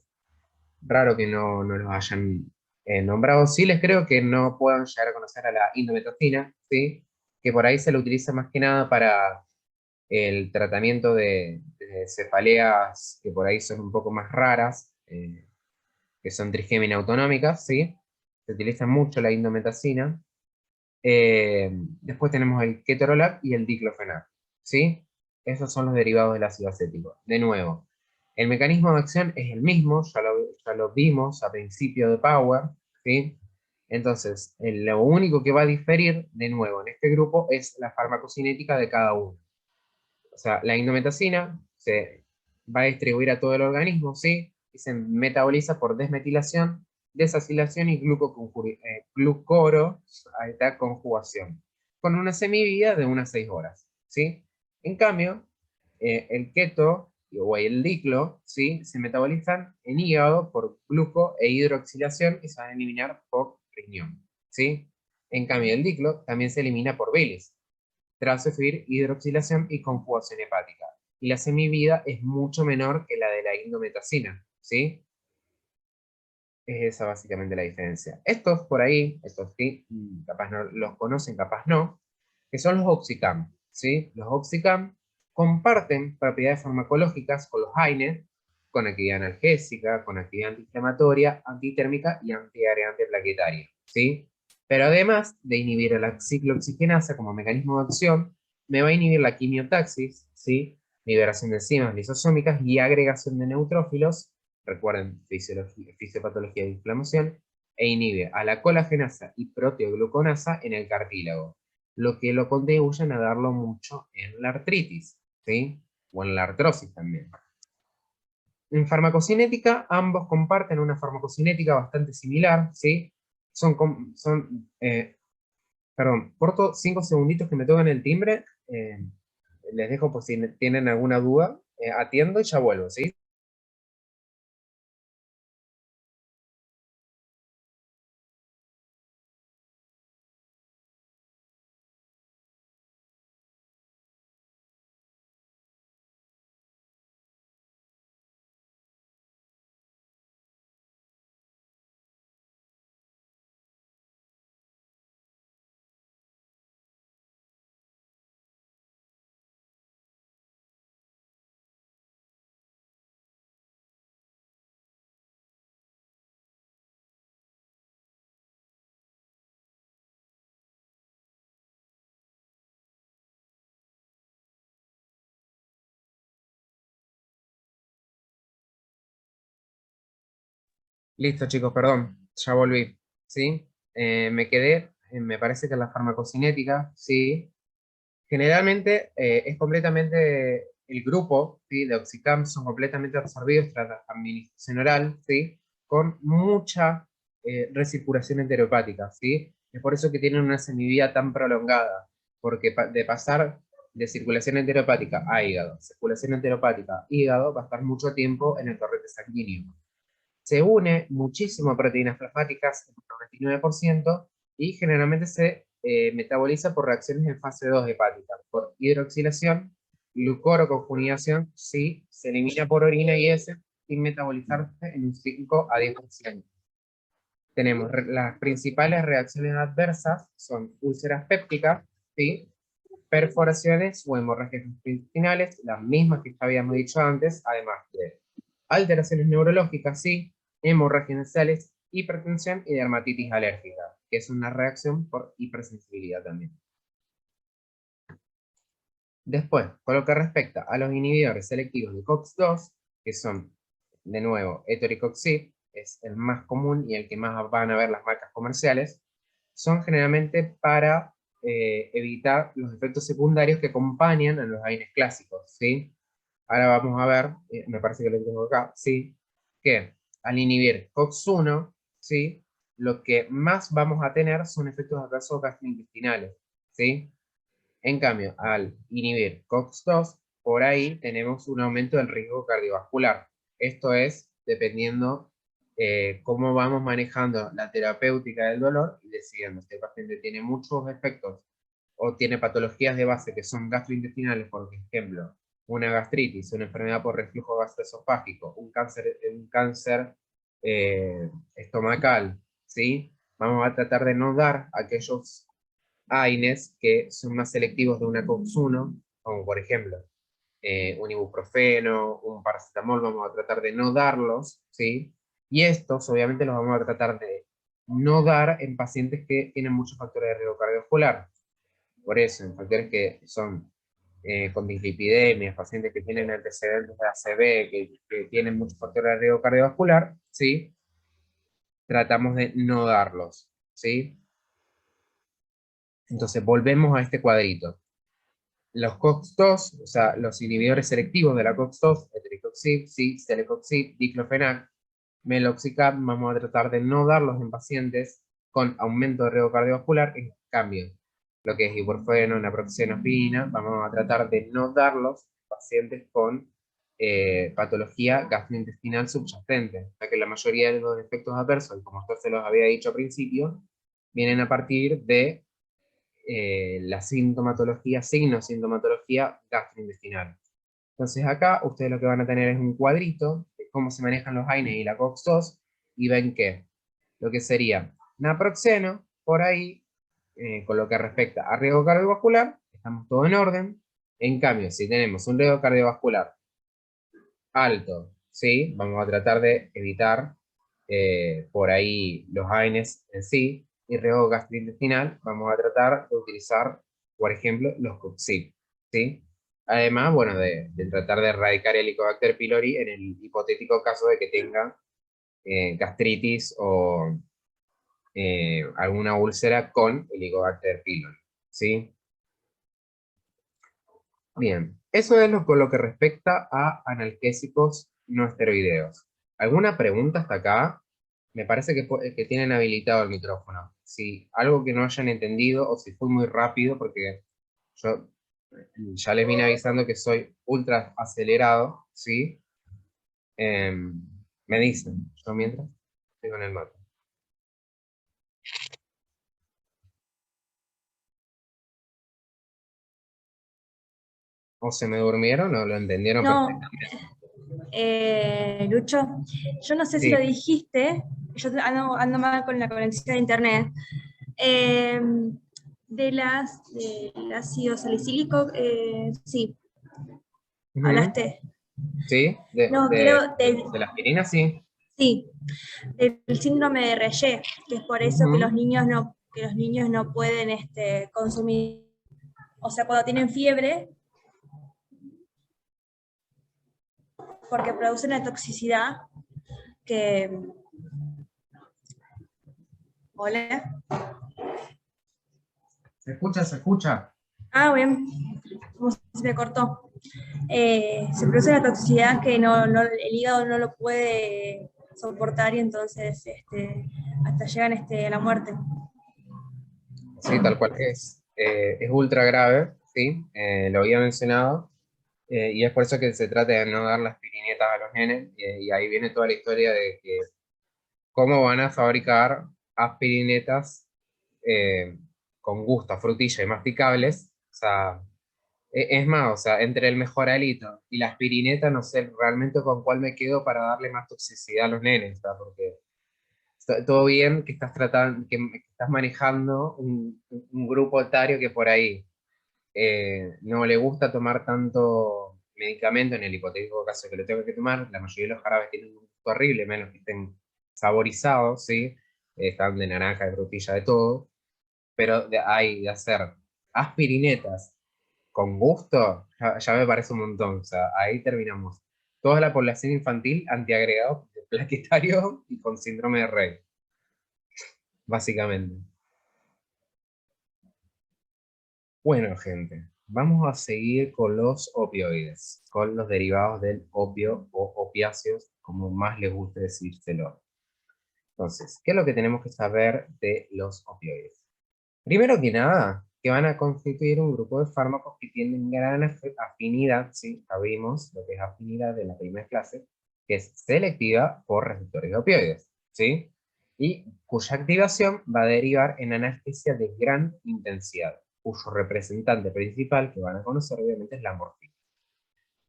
raro que no los hayan nombrado. Sí les creo que no puedan llegar a conocer a la indometacina, ¿sí? Que por ahí se lo utiliza más que nada para el tratamiento de cefaleas que por ahí son un poco más raras, que son trigémina autonómicas, ¿sí? Se utiliza mucho la indometacina. Después tenemos el ketorolac y el diclofenac, ¿sí? Esos son los derivados del ácido acético. De nuevo, el mecanismo de acción es el mismo, ya lo vimos a principio de Power, ¿sí? Entonces, lo único que va a diferir, de nuevo, en este grupo es la farmacocinética de cada uno. O sea, la indometacina se va a distribuir a todo el organismo, ¿sí? Y se metaboliza por desmetilación, desacilación y glucoro, a esta conjugación, con una semivida de unas 6 horas, ¿sí? En cambio, el keto o el diclo, ¿sí? Se metabolizan en hígado por gluco e hidroxilación y se van a eliminar por riñón, ¿sí? En cambio, el diclo también se elimina por bilis, tras sufrir hidroxilación y conjugación hepática. Y la semivida es mucho menor que la de la indometacina, ¿sí? Es esa básicamente la diferencia. Estos por ahí, estos sí, capaz no los conocen, capaz no, que son los Oxicam, ¿sí? Los Oxicam comparten propiedades farmacológicas con los AINE, con actividad analgésica, con actividad antiinflamatoria, antitérmica y antiagregante plaquetaria, ¿sí? Pero además de inhibir la ciclooxigenasa como mecanismo de acción, me va a inhibir la quimiotaxis, ¿sí? liberación de enzimas lisosómicas y agregación de neutrófilos, recuerden, fisiopatología de inflamación, e inhibe a la colagenasa y proteogluconasa en el cartílago, lo que lo contribuyen a darlo mucho en la artritis, ¿sí? O en la artrosis también. En farmacocinética, ambos comparten una farmacocinética bastante similar, ¿sí? Perdón, corto 5 segunditos que me tocan el timbre, les dejo por si tienen alguna duda, atiendo y ya vuelvo, ¿sí? Listo, chicos, perdón, ya volví, ¿sí? Me quedé, me parece que la farmacocinética, ¿sí? Generalmente es completamente, el grupo, ¿sí? De Oxicam son completamente absorbidos tras la administración oral, ¿sí? Con mucha recirculación enteropática, ¿sí? Es por eso que tienen una semivía tan prolongada, porque de pasar de circulación enteropática a hígado, circulación enteropática a hígado, va a estar mucho tiempo en el torrente sanguíneo. Se une muchísimo a proteínas plasmáticas, en un 99%, y generalmente se metaboliza por reacciones en fase 2 hepática, por hidroxilación, glucoroconjugación, sí, se elimina por orina y heces, sin metabolizarse en un 5 a 10%. Tenemos las principales reacciones adversas, son úlceras pépticas, ¿sí? Perforaciones o hemorragias intestinales, las mismas que ya habíamos dicho antes, además de alteraciones neurológicas, sí, hemorragias nasales, hipertensión y dermatitis alérgica, que es una reacción por hipersensibilidad también. Después, con lo que respecta a los inhibidores selectivos de COX-2, que son, de nuevo, etoricoxib, es el más común y el que más van a ver las marcas comerciales, son generalmente para evitar los efectos secundarios que acompañan a los AINES clásicos, ¿sí? Ahora vamos a ver, me parece que lo tengo acá, ¿sí? Que al inhibir COX-1, ¿sí? Lo que más vamos a tener son efectos adversos gastrointestinales, ¿sí? En cambio, al inhibir COX-2, por ahí tenemos un aumento del riesgo cardiovascular. Esto es dependiendo cómo vamos manejando la terapéutica del dolor y decidiendo si el paciente tiene muchos efectos o tiene patologías de base que son gastrointestinales, por ejemplo, una gastritis, una enfermedad por reflujo gastroesofágico, un cáncer estomacal, ¿sí? Vamos a tratar de no dar aquellos AINES que son más selectivos de una COX-1, como por ejemplo un ibuprofeno, un paracetamol, vamos a tratar de no darlos, ¿sí? Y estos obviamente los vamos a tratar de no dar en pacientes que tienen muchos factores de riesgo cardiovascular. Por eso, en factores que son con dislipidemias, pacientes que tienen antecedentes de ACV, que tienen muchos factores de riesgo cardiovascular, ¿sí? Tratamos de no darlos, ¿sí? Entonces volvemos a este cuadrito. Los COX-2, o sea, los inhibidores selectivos de la COX-2, etoricoxib, sí, celecoxib, diclofenac, meloxicam, vamos a tratar de no darlos en pacientes con aumento de riesgo cardiovascular. En cambio, lo que es ibuprofeno, naproxeno, aspirina, vamos a tratar de no darlos en pacientes con patología gastrointestinal subyacente, ya que la mayoría de los efectos adversos, como usted se los había dicho al principio, vienen a partir de la sintomatología, sintomatología gastrointestinal. Entonces acá ustedes lo que van a tener es un cuadrito de cómo se manejan los AINES y la COX-2 y ven que lo que sería naproxeno, por ahí, con lo que respecta a riesgo cardiovascular, estamos todo en orden. En cambio, si tenemos un riesgo cardiovascular alto, ¿sí? Vamos a tratar de evitar por ahí los AINES en sí, y riesgo gastrointestinal, vamos a tratar de utilizar, por ejemplo, los COXIB, ¿sí? Además, bueno, de tratar de erradicar el Helicobacter pylori en el hipotético caso de que tenga gastritis o alguna úlcera con Helicobacter pylori, ¿sí? Bien, eso es con lo que respecta a analgésicos no esteroideos. ¿Alguna pregunta hasta acá? Me parece que tienen habilitado el micrófono. Si algo que no hayan entendido o si fue muy rápido, porque yo ya les vine avisando que soy ultra acelerado, ¿sí? Me dicen, yo mientras estoy con el mate. O se me durmieron o lo entendieron No, perfectamente. Lucho, yo no sé si lo Sí. dijiste, yo ando mal con la conexión de internet. Eh, del ácido salicílico, sí, Ujú. hablaste. Sí, No, quiero de la aspirina, sí. sí, del síndrome de Reye, que es por eso Ujú. que los niños no pueden consumir, o sea, cuando tienen fiebre, porque producen una toxicidad que, hola, Se escucha, se escucha. bien, como se me cortó. Se produce una toxicidad que el hígado no lo puede soportar y entonces hasta llegan a la muerte. Sí, tal cual. Es ultra grave, ¿sí? Lo había mencionado. Y es por eso que se trata de no dar las pirinetas a los nenes. Y ahí viene toda la historia de que cómo van a fabricar aspirinetas eh, con gusto a frutilla y masticables. O sea, es más, o sea, entre el mejoralito y la aspirineta, no sé realmente con cuál me quedo para darle más toxicidad a los nenes, ¿está? Porque todo bien que estás tratando, que estás manejando un grupo etario que por ahí no le gusta tomar tanto medicamento, en el hipotético caso de que lo tenga que tomar, la mayoría de los jarabes tienen un gusto horrible, menos que estén saborizados, ¿sí? Están de naranja, de frutilla, de todo, pero de hacer aspirinetas con gusto, ya me parece un montón, o sea, ahí terminamos. Toda la población infantil antiagregado, plaquetario y con síndrome de Rey, básicamente. Bueno, gente, vamos a seguir con los opioides, con los derivados del opio o opiáceos, como más les guste decírselo. Entonces, ¿qué es lo que tenemos que saber de los opioides? Primero que nada, que van a constituir un grupo de fármacos que tienen gran afinidad, ¿sí? Ya vimos lo que es afinidad de la primera clase, que es selectiva por receptores de opioides, ¿sí? Y cuya activación va a derivar en analgesia de gran intensidad, cuyo representante principal que van a conocer obviamente es la morfina.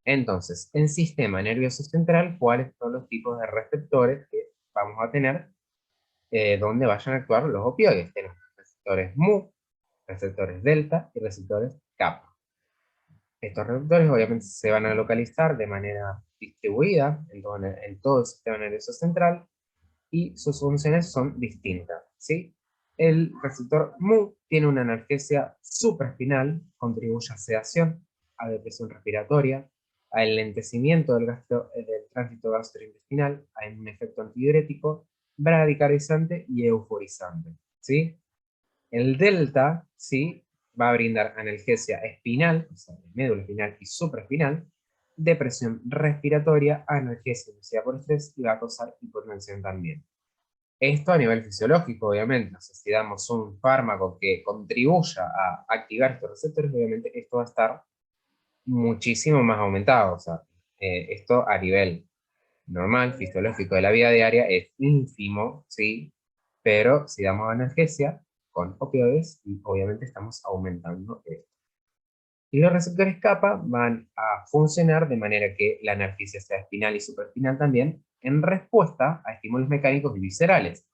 Entonces, en sistema nervioso central, ¿cuáles son los tipos de receptores que vamos a tener donde vayan a actuar los opioides? Tenemos receptores mu, receptores delta y receptores kappa. Estos receptores obviamente se van a localizar de manera distribuida en todo el sistema nervioso central y sus funciones son distintas, ¿sí? El receptor mu tiene una analgesia supraespinal, contribuye a sedación, a depresión respiratoria, a enlentecimiento del tránsito gastrointestinal, a un efecto antidiurético, bradicardizante y euforizante, ¿sí? El delta, ¿sí? Va a brindar analgesia espinal, o sea, médula espinal y supraespinal, depresión respiratoria, analgesia inducida por estrés y va a causar hipotensión también. Esto a nivel fisiológico, obviamente. O sea, si damos un fármaco que contribuya a activar estos receptores, obviamente esto va a estar muchísimo más aumentado. O sea, esto a nivel normal, fisiológico de la vida diaria es ínfimo, ¿sí? Pero si damos analgesia con opioides, obviamente estamos aumentando esto. Y los receptores kappa van a funcionar de manera que la analgesia sea espinal y supraespinal también, en respuesta a estímulos mecánicos y viscerales.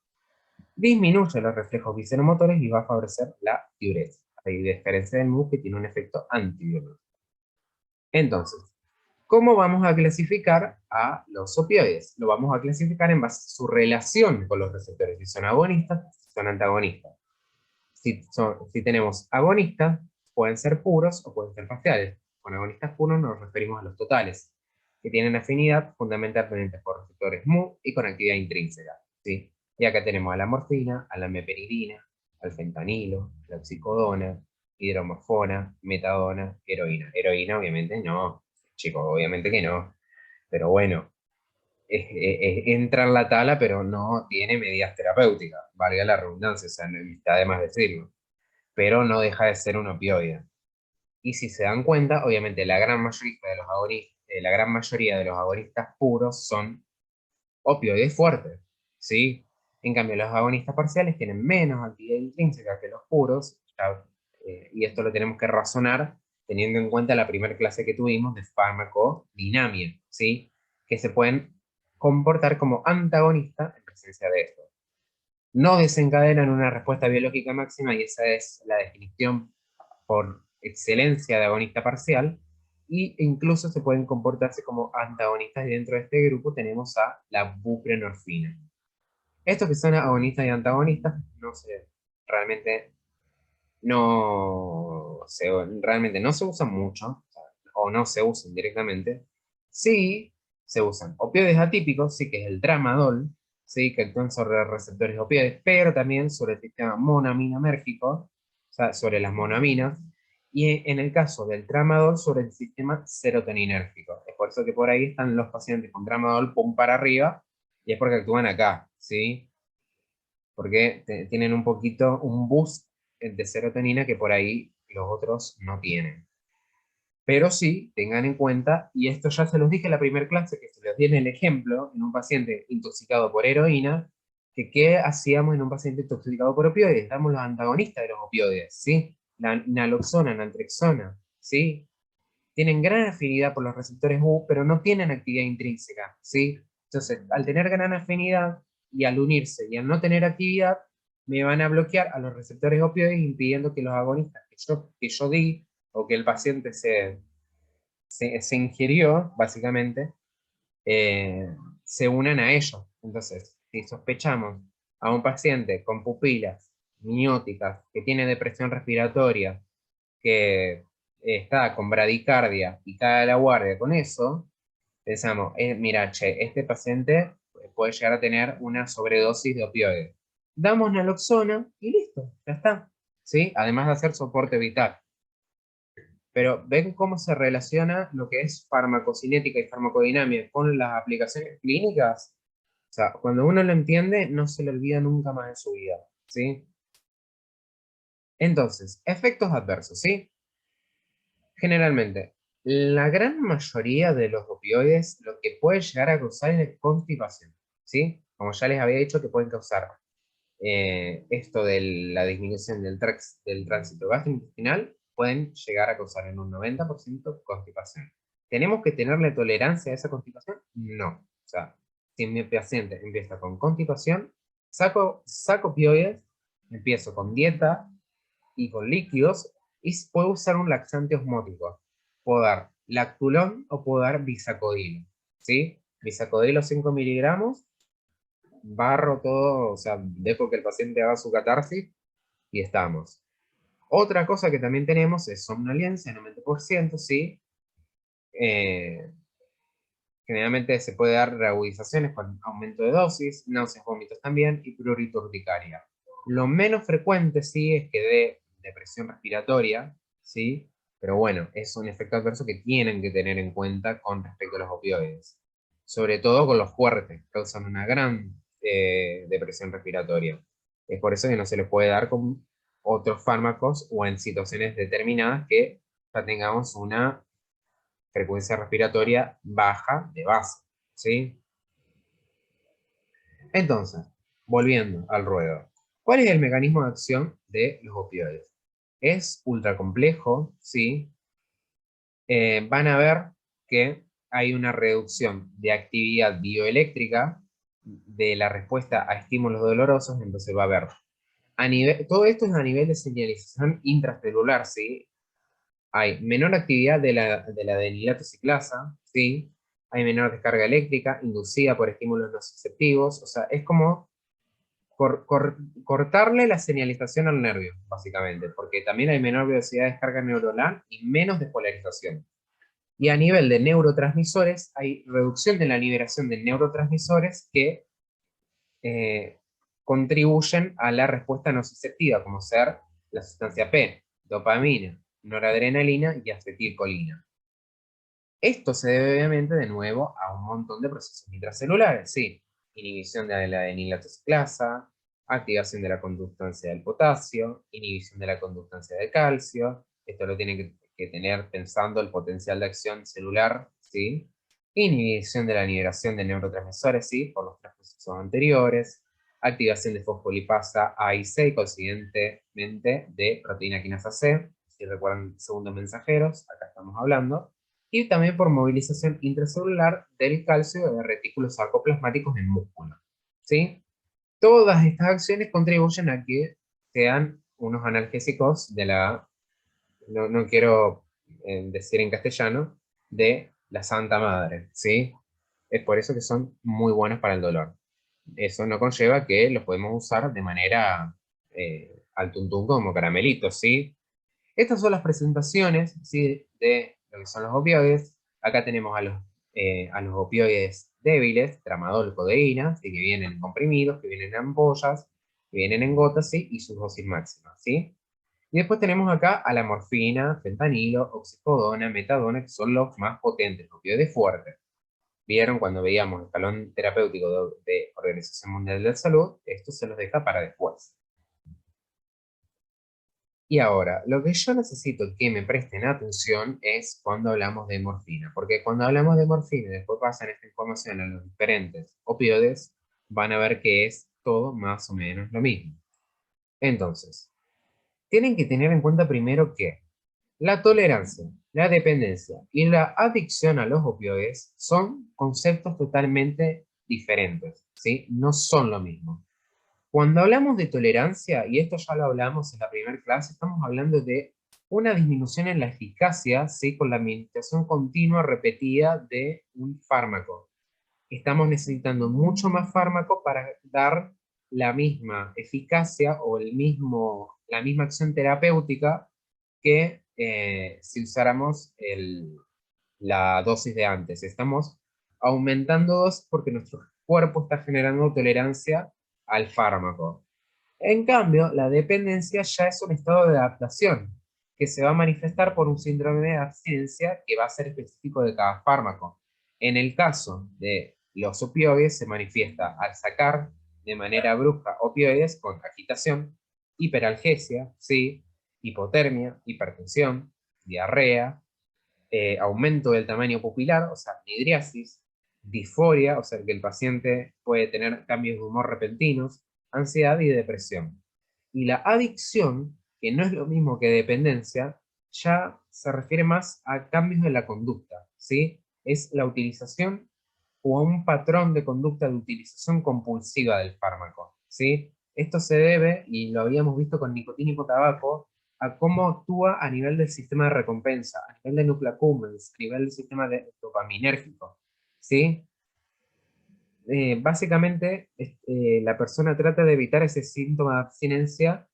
Disminuye los reflejos visceromotores y va a favorecer la diuresis, a diferencia del MUC que tiene un efecto antidiurético. Entonces, ¿cómo vamos a clasificar a los opioides? Lo vamos a clasificar en base a su relación con los receptores, si son agonistas, si son antagonistas. Si tenemos agonistas, pueden ser puros o pueden ser parciales. Con agonistas puros nos referimos a los totales, que tienen afinidad fundamentalmente por receptores mu y con actividad intrínseca, ¿sí? Y acá tenemos a la morfina, a la meperidina, al fentanilo, la oxicodona, hidromorfona, metadona, heroína. Heroína obviamente no, chicos, obviamente que no. Pero bueno, entra en la tala, pero no tiene medidas terapéuticas, valga la redundancia, o sea, no está de más decirlo. Pero no deja de ser un opioide. Y si se dan cuenta, obviamente la gran mayoría de los agonistas puros son opioides fuertes, ¿sí? En cambio, los agonistas parciales tienen menos actividad intrínseca que los puros, y esto lo tenemos que razonar teniendo en cuenta la primera clase que tuvimos de farmacodinamia, ¿sí? Que se pueden comportar como antagonistas en presencia de esto. No desencadenan una respuesta biológica máxima, y esa es la definición por excelencia de agonista parcial, e incluso se pueden comportarse como antagonistas, y dentro de este grupo tenemos a la buprenorfina. Estos que son agonistas y antagonistas, no sé, realmente realmente no se usan mucho, o no se usan directamente. Sí, se usan opioides atípicos, sí, que es el tramadol, sí, que actúan sobre receptores opioides, pero también sobre el sistema monoaminérgico, o sea, sobre las monoaminas, y en el caso del tramadol, sobre el sistema serotoninérgico. Es por eso que por ahí están los pacientes con tramadol, pum, para arriba, y es porque actúan acá, ¿sí? Porque tienen un poquito, un boost de serotonina que por ahí los otros no tienen. Pero sí, tengan en cuenta, y esto ya se los dije en la primera clase, que se los di en el ejemplo, en un paciente intoxicado por heroína, que qué hacíamos en un paciente intoxicado por opioides. Damos los antagonistas de los opioides, ¿sí? La naloxona, naltrexona, ¿sí? Tienen gran afinidad por los receptores U, pero no tienen actividad intrínseca, ¿sí? Entonces, al tener gran afinidad y al unirse y al no tener actividad, me van a bloquear a los receptores opioides, impidiendo que los agonistas que yo di, o que el paciente se ingirió, básicamente, se unan a ellos. Entonces, si sospechamos a un paciente con pupilas minióticas, que tiene depresión respiratoria, que está con bradicardia y cae a la guardia con eso, pensamos, mira, che, este paciente puede llegar a tener una sobredosis de opioides. Damos naloxona y listo, ya está, ¿sí? Además de hacer soporte vital. Pero ven cómo se relaciona lo que es farmacocinética y farmacodinamia con las aplicaciones clínicas. O sea, cuando uno lo entiende, no se le olvida nunca más en su vida, ¿sí? Entonces, efectos adversos, ¿sí? Generalmente, la gran mayoría de los opioides lo que puede llegar a causar es constipación, ¿sí? Como ya les había dicho, que pueden causar esto de la disminución del tránsito gastrointestinal, pueden llegar a causar en un 90% constipación. ¿Tenemos que tenerle tolerancia a esa constipación? No. O sea, si mi paciente empieza con constipación, saco opioides, empiezo con dieta y con líquidos, y puedo usar un laxante osmótico. Puedo dar lactulón o puedo dar bisacodilo, ¿sí? Bisacodilo 5 miligramos, barro todo, o sea, dejo que el paciente haga su catarsis y estamos. Otra cosa que también tenemos es somnolencia, 90%, ¿sí? Generalmente se puede dar reagudizaciones con aumento de dosis, náuseas, vómitos también, y prurito urticaria. Lo menos frecuente, sí, es que dé depresión respiratoria, ¿sí? Pero bueno, es un efecto adverso que tienen que tener en cuenta con respecto a los opioides. Sobre todo con los fuertes, causan una gran depresión respiratoria. Es por eso que no se les puede dar con otros fármacos o en situaciones determinadas que ya tengamos una frecuencia respiratoria baja de base, ¿sí? Entonces, volviendo al ruedo, ¿cuál es el mecanismo de acción de los opioides? Es ultra complejo, ¿sí? Van a ver que hay una reducción de actividad bioeléctrica de la respuesta a estímulos dolorosos, entonces va a haber, todo esto es a nivel de señalización intracelular, ¿sí? Hay menor actividad de la adenilato ciclasa, ¿sí? Hay menor descarga eléctrica inducida por estímulos nociceptivos, o sea, es como cortarle la señalización al nervio, básicamente, porque también hay menor velocidad de descarga neuronal y menos despolarización. Y a nivel de neurotransmisores, hay reducción de la liberación de neurotransmisores que contribuyen a la respuesta nociceptiva, como ser la sustancia P, dopamina, noradrenalina y acetilcolina. Esto se debe obviamente de nuevo a un montón de procesos intracelulares, sí. Inhibición de la adenilatoxiclasa, activación de la conductancia del potasio, inhibición de la conductancia del calcio. Esto lo tienen que tener pensando el potencial de acción celular, ¿sí? Inhibición de la liberación de neurotransmisores, ¿sí? Por los tres procesos anteriores. Activación de fosfolipasa A y C, y coincidentemente de proteína quinasa C. Si recuerdan segundos mensajeros, acá estamos hablando. Y también por movilización intracelular del calcio de retículos sarcoplasmáticos en músculo, ¿sí? Todas estas acciones contribuyen a que sean unos analgésicos de la, no quiero decir en castellano, de la Santa Madre, ¿sí? Es por eso que son muy buenos para el dolor. Eso no conlleva que los podemos usar de manera al tuntún como caramelitos, ¿sí? Estas son las presentaciones, ¿sí? De lo que son los opioides. Acá tenemos a los opioides débiles, tramadol, codeína, ¿sí? Que vienen en comprimidos, que vienen en ampollas, que vienen en gotas, ¿sí? Y sus dosis máximas, ¿sí? Y después tenemos acá a la morfina, fentanilo, oxicodona, metadona, que son los más potentes, los opioides fuertes. ¿Vieron cuando veíamos el escalón terapéutico de Organización Mundial de la Salud? Esto se los deja para después. Y ahora, lo que yo necesito que me presten atención es cuando hablamos de morfina, porque cuando hablamos de morfina y después pasan esta información a los diferentes opioides, van a ver que es todo más o menos lo mismo. Entonces, tienen que tener en cuenta primero que la tolerancia, la dependencia y la adicción a los opioides son conceptos totalmente diferentes, ¿sí? No son lo mismo. Cuando hablamos de tolerancia, y esto ya lo hablamos en la primera clase, estamos hablando de una disminución en la eficacia, ¿sí? Con la administración continua repetida de un fármaco. Estamos necesitando mucho más fármaco para dar la misma eficacia o la misma acción terapéutica que si usáramos la dosis de antes. Estamos aumentando dosis porque nuestro cuerpo está generando tolerancia al fármaco. En cambio, la dependencia ya es un estado de adaptación que se va a manifestar por un síndrome de abstinencia que va a ser específico de cada fármaco. En el caso de los opioides, se manifiesta al sacar de manera brusca opioides con agitación, hiperalgesia, ¿sí? Hipotermia, hipertensión, diarrea, aumento del tamaño pupilar, o sea, midriasis, disforia, o sea, que el paciente puede tener cambios de humor repentinos, ansiedad y depresión. Y la adicción, que no es lo mismo que dependencia, ya se refiere más a cambios de la conducta, ¿sí? Es la utilización o a un patrón de conducta de utilización compulsiva del fármaco, ¿sí? Esto se debe, y lo habíamos visto con nicotínico tabaco, a cómo actúa a nivel del sistema de recompensa, a nivel de nuclear accumbens, a nivel del sistema dopaminérgico, ¿sí? Básicamente, la persona trata de evitar ese síntoma de abstinencia,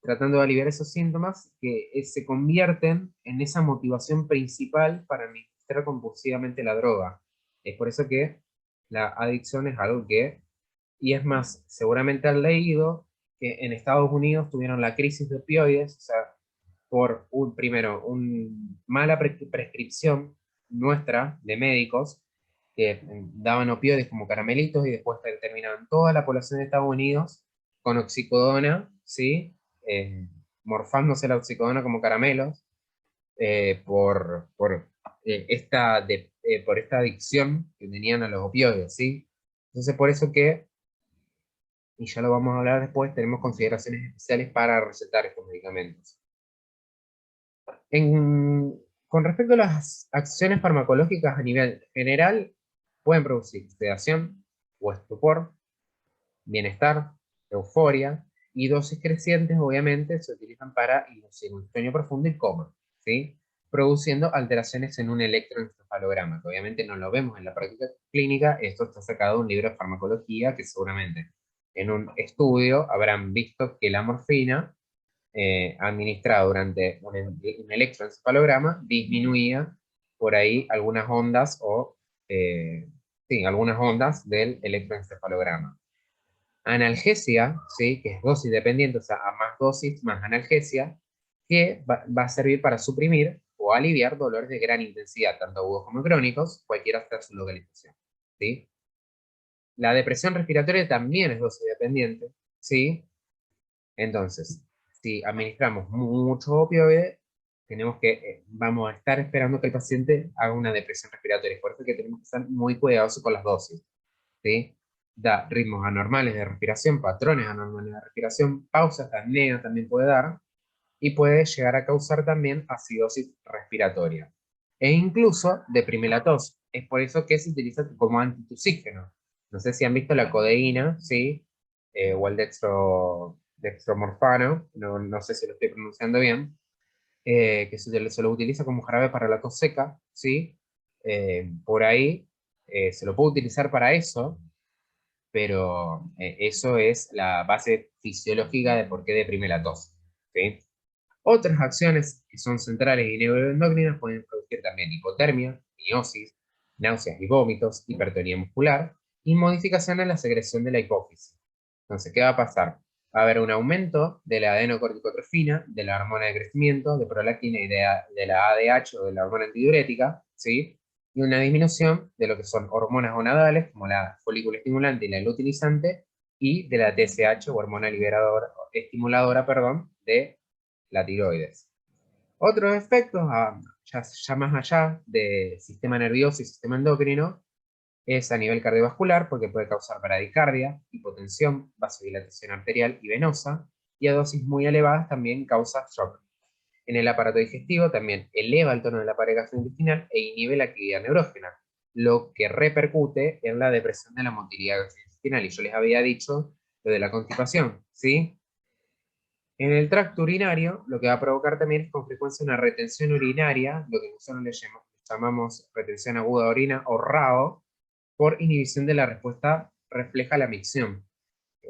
tratando de aliviar esos síntomas que se convierten en esa motivación principal para administrar compulsivamente la droga. Es por eso que la adicción es algo que, y es más, seguramente han leído que en Estados Unidos tuvieron la crisis de opioides, o sea, por primero, una mala prescripción nuestra de médicos que daban opioides como caramelitos y después terminaban toda la población de Estados Unidos con oxicodona, ¿sí? Morfándose la oxicodona como caramelos por esta adicción que tenían a los opioides, ¿sí? Entonces por eso que, y ya lo vamos a hablar después, tenemos consideraciones especiales para recetar estos medicamentos. Con respecto a las acciones farmacológicas a nivel general, pueden producir sedación o estupor, bienestar, euforia, y dosis crecientes obviamente se utilizan para inducir un sueño profundo y coma, ¿sí? Produciendo alteraciones en un electroencefalograma, que obviamente no lo vemos en la práctica clínica. Esto está sacado de un libro de farmacología que seguramente en un estudio habrán visto que la morfina administrado durante un electroencefalograma disminuía por ahí algunas ondas sí, algunas ondas del electroencefalograma. Analgesia, ¿sí? Que es dosis dependiente, o sea, a más dosis, más analgesia, que va a servir para suprimir o aliviar dolores de gran intensidad, tanto agudos como crónicos, cualquiera sea su localización, ¿sí? La depresión respiratoria también es dosis dependiente, ¿sí? Entonces, si administramos mucho opioide, vamos a estar esperando que el paciente haga una depresión respiratoria. Por eso es que tenemos que estar muy cuidadosos con las dosis, ¿sí? Da ritmos anormales de respiración, patrones anormales de respiración, pausas de apnea también puede dar, y puede llegar a causar también acidosis respiratoria. E incluso deprime la tos. Es por eso que se utiliza como antitusígeno. No sé si han visto la codeína, ¿sí? O el dextromorfano, no sé si lo estoy pronunciando bien, que se lo utiliza como jarabe para la tos seca, ¿sí? Por ahí se lo puede utilizar para eso, pero eso es la base fisiológica de por qué deprime la tos, ¿sí? Otras acciones que son centrales y neuroendocrinas pueden producir también hipotermia, miosis, náuseas y vómitos, hipertonía muscular y modificación en la secreción de la hipófisis. Entonces, ¿qué va a pasar? Va a haber un aumento de la adenocorticotrofina, de la hormona de crecimiento, de prolactina y de la ADH o de la hormona antidiurética, ¿sí? Y una disminución de lo que son hormonas gonadales, como la folículo estimulante y la luteinizante, y de la TSH o hormona estimuladora, perdón, de la tiroides. Otros efectos, ya más allá de sistema nervioso y sistema endocrino, es a nivel cardiovascular, porque puede causar bradicardia, hipotensión, vasodilatación arterial y venosa, y a dosis muy elevadas también causa shock. En el aparato digestivo también eleva el tono de la pared gastrointestinal e inhibe la actividad neurógena, lo que repercute en la depresión de la motilidad gastrointestinal. Y yo les había dicho lo de la constipación, ¿sí? En el tracto urinario, lo que va a provocar también es con frecuencia una retención urinaria, lo que nosotros le llamamos retención aguda de orina o RAO, por inhibición de la respuesta refleja a la micción.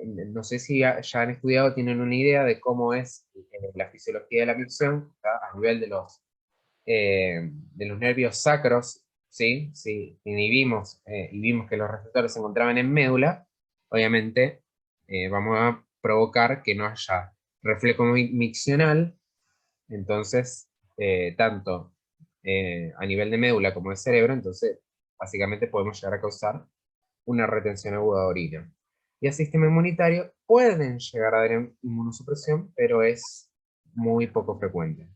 No sé si ya han estudiado, tienen una idea de cómo es la fisiología de la micción a nivel de los nervios sacros, ¿sí? Si inhibimos y vimos que los receptores se encontraban en médula, obviamente vamos a provocar que no haya reflejo miccional, entonces tanto a nivel de médula como de cerebro, entonces básicamente podemos llegar a causar una retención aguda de orina. Y el sistema inmunitario pueden llegar a dar inmunosupresión, pero es muy poco frecuente.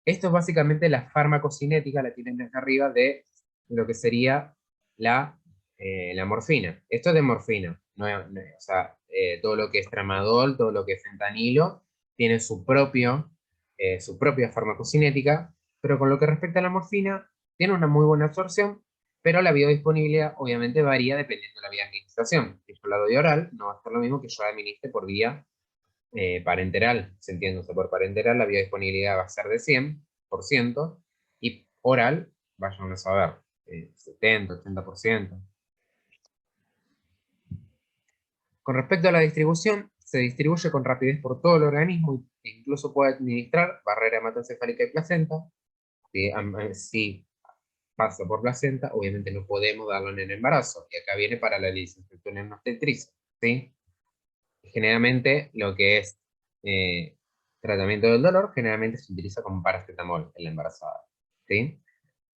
Esto es básicamente la farmacocinética, la tienen desde arriba, de lo que sería la morfina. Esto es de morfina, o sea, todo lo que es tramadol, todo lo que es fentanilo, tiene su propia farmacocinética, pero con lo que respecta a la morfina, tiene una muy buena absorción, pero la biodisponibilidad obviamente varía dependiendo de la vía de administración. Si yo la doy oral, no va a ser lo mismo que yo la administre por vía parenteral, se entiende, o sea, por parenteral la biodisponibilidad va a ser de 100%, y oral, vayan a saber, 70, 80%. Con respecto a la distribución, se distribuye con rapidez por todo el organismo e incluso puede administrar barrera hematoencefálica y placenta. Si pasa por placenta, obviamente no podemos darlo en el embarazo, y acá viene paralelismo, en la obstetricia, ¿sí? Generalmente lo que es eh, tratamiento del dolor, generalmente se utiliza como paracetamol en la embarazada, ¿sí?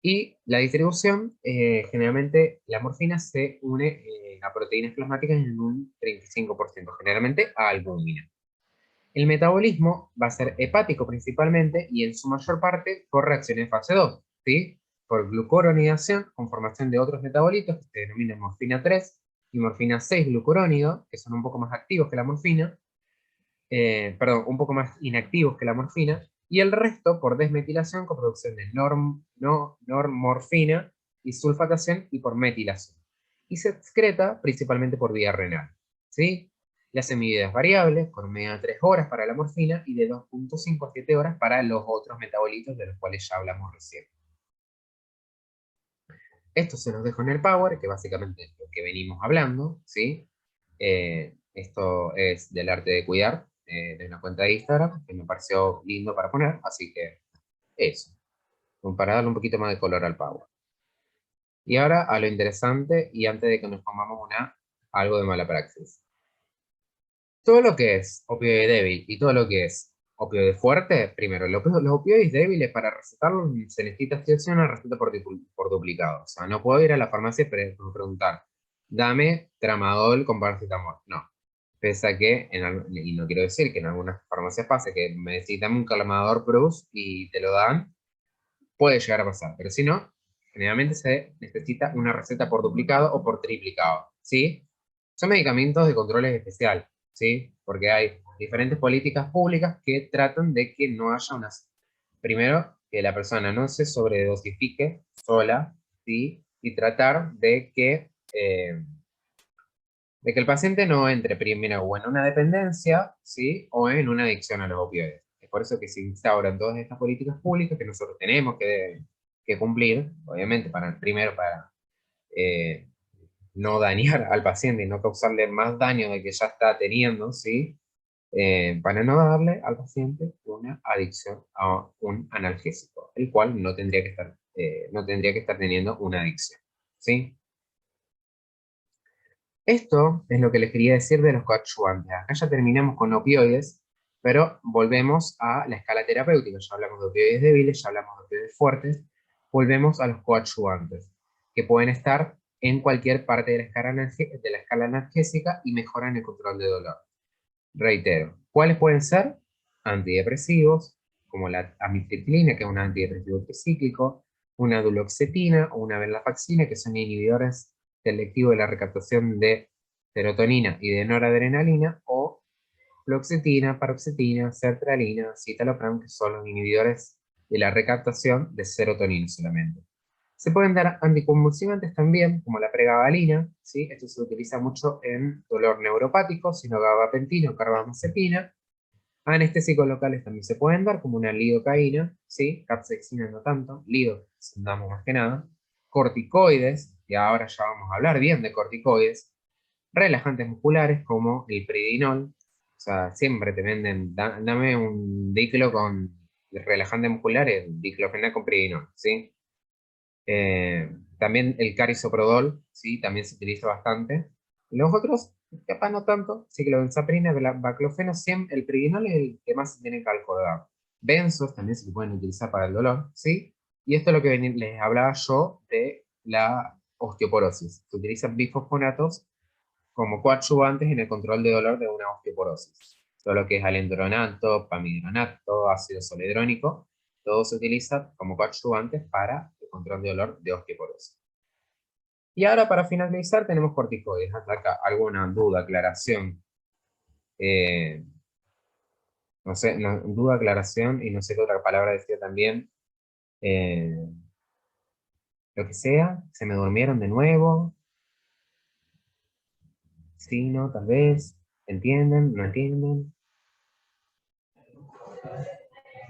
Y la distribución, generalmente la morfina se une a proteínas plasmáticas en un 35%, generalmente a albúmina. El metabolismo va a ser hepático principalmente y en su mayor parte por reacción en fase 2, ¿sí? Por glucuronidación con formación de otros metabolitos que se denominan morfina 3 y morfina 6 glucurónido, que son un poco más activos que la morfina, perdón, un poco más inactivos que la morfina, y el resto por desmetilación con producción de normorfina y sulfatación y por metilación. Y se excreta principalmente por vía renal, ¿sí? La semivida es variable, con media de 3 horas para la morfina y de 2,5 a 7 horas para los otros metabolitos de los cuales ya hablamos recién. Esto se los dejo en el Power, que básicamente es lo que venimos hablando, ¿sí? Esto es del arte de cuidar. de una cuenta de Instagram, que me pareció lindo para poner, así que eso, para darle un poquito más de color al Power. Y ahora a lo interesante, y antes de que nos pongamos algo de mala praxis. Todo lo que es opioide débil y todo lo que es opioide fuerte, primero, los opioides débiles para recetarlos se necesita sí o sí una receta por duplicado. O sea, no puedo ir a la farmacia y preguntar, dame tramadol con paracetamol. No. Pese a que, y no quiero decir que en algunas farmacias pase que me decís, dame un calmador Prus y te lo dan, puede llegar a pasar. Pero si no, generalmente se necesita una receta por duplicado o por triplicado. ¿Sí? Son medicamentos de controles especial, ¿sí? Porque hay diferentes políticas públicas que tratan de que no haya unas... Primero, que la persona no se sobredosifique sola, ¿sí? Y tratar de que el paciente no entre primero o en una dependencia, ¿sí? O en una adicción a los opioides. Es por eso que se instauran todas estas políticas públicas que nosotros tenemos que cumplir, obviamente, primero para eh, no dañar al paciente y no causarle más daño de que ya está teniendo, ¿sí? Para no darle al paciente una adicción a un analgésico, el cual no tendría que estar teniendo una adicción, ¿sí? Esto es lo que les quería decir de los coadyuvantes. Acá ya terminamos con opioides, pero volvemos a la escala terapéutica. Ya hablamos de opioides débiles, ya hablamos de opioides fuertes. Volvemos a los coadyuvantes, que pueden estar en cualquier parte de la escala analgésica y mejoran el control de dolor. Reitero, ¿cuáles pueden ser? Antidepresivos, como la amitriptilina, que es un antidepresivo tricíclico, una duloxetina o una venlafaxina, que son inhibidores selectivos de la recaptación de serotonina y de noradrenalina, o fluoxetina, paroxetina, sertralina, citalopram, que son los inhibidores de la recaptación de serotonina solamente. Se pueden dar anticonvulsivantes también, como la pregabalina, ¿sí? Esto se utiliza mucho en dolor neuropático, sino gabapentina o carbamazepina. Anestésicos locales también se pueden dar, como una lidocaína, ¿sí? Capsaicina no tanto, lido damos más que nada. Corticoides, y ahora ya vamos a hablar bien de corticoides. Relajantes musculares, como el predinol. O sea, siempre te venden, dame un diclo con relajante muscular, el diclofenac con predinol, ¿sí? También el carisoprodol, ¿sí? También se utiliza bastante. Los otros, capaz no tanto, ciclobenzaprina, baclofeno, el predinol es el que más se tiene que acordar. Benzos también se pueden utilizar para el dolor, ¿sí? Y esto es lo que les hablaba yo de la osteoporosis. Se utilizan bifosfonatos como coadyuvantes en el control de dolor de una osteoporosis. Todo lo que es alendronato, pamidronato, ácido soledrónico, todo se utiliza como coadyuvantes para el control de dolor de osteoporosis. Y ahora para finalizar tenemos corticoides. Hasta acá, ¿alguna duda, aclaración? No sé, duda, aclaración, y no sé qué otra palabra decía también. Eh, lo que sea, se me durmieron de nuevo. Sí, no, tal vez. ¿Entienden? ¿No entienden?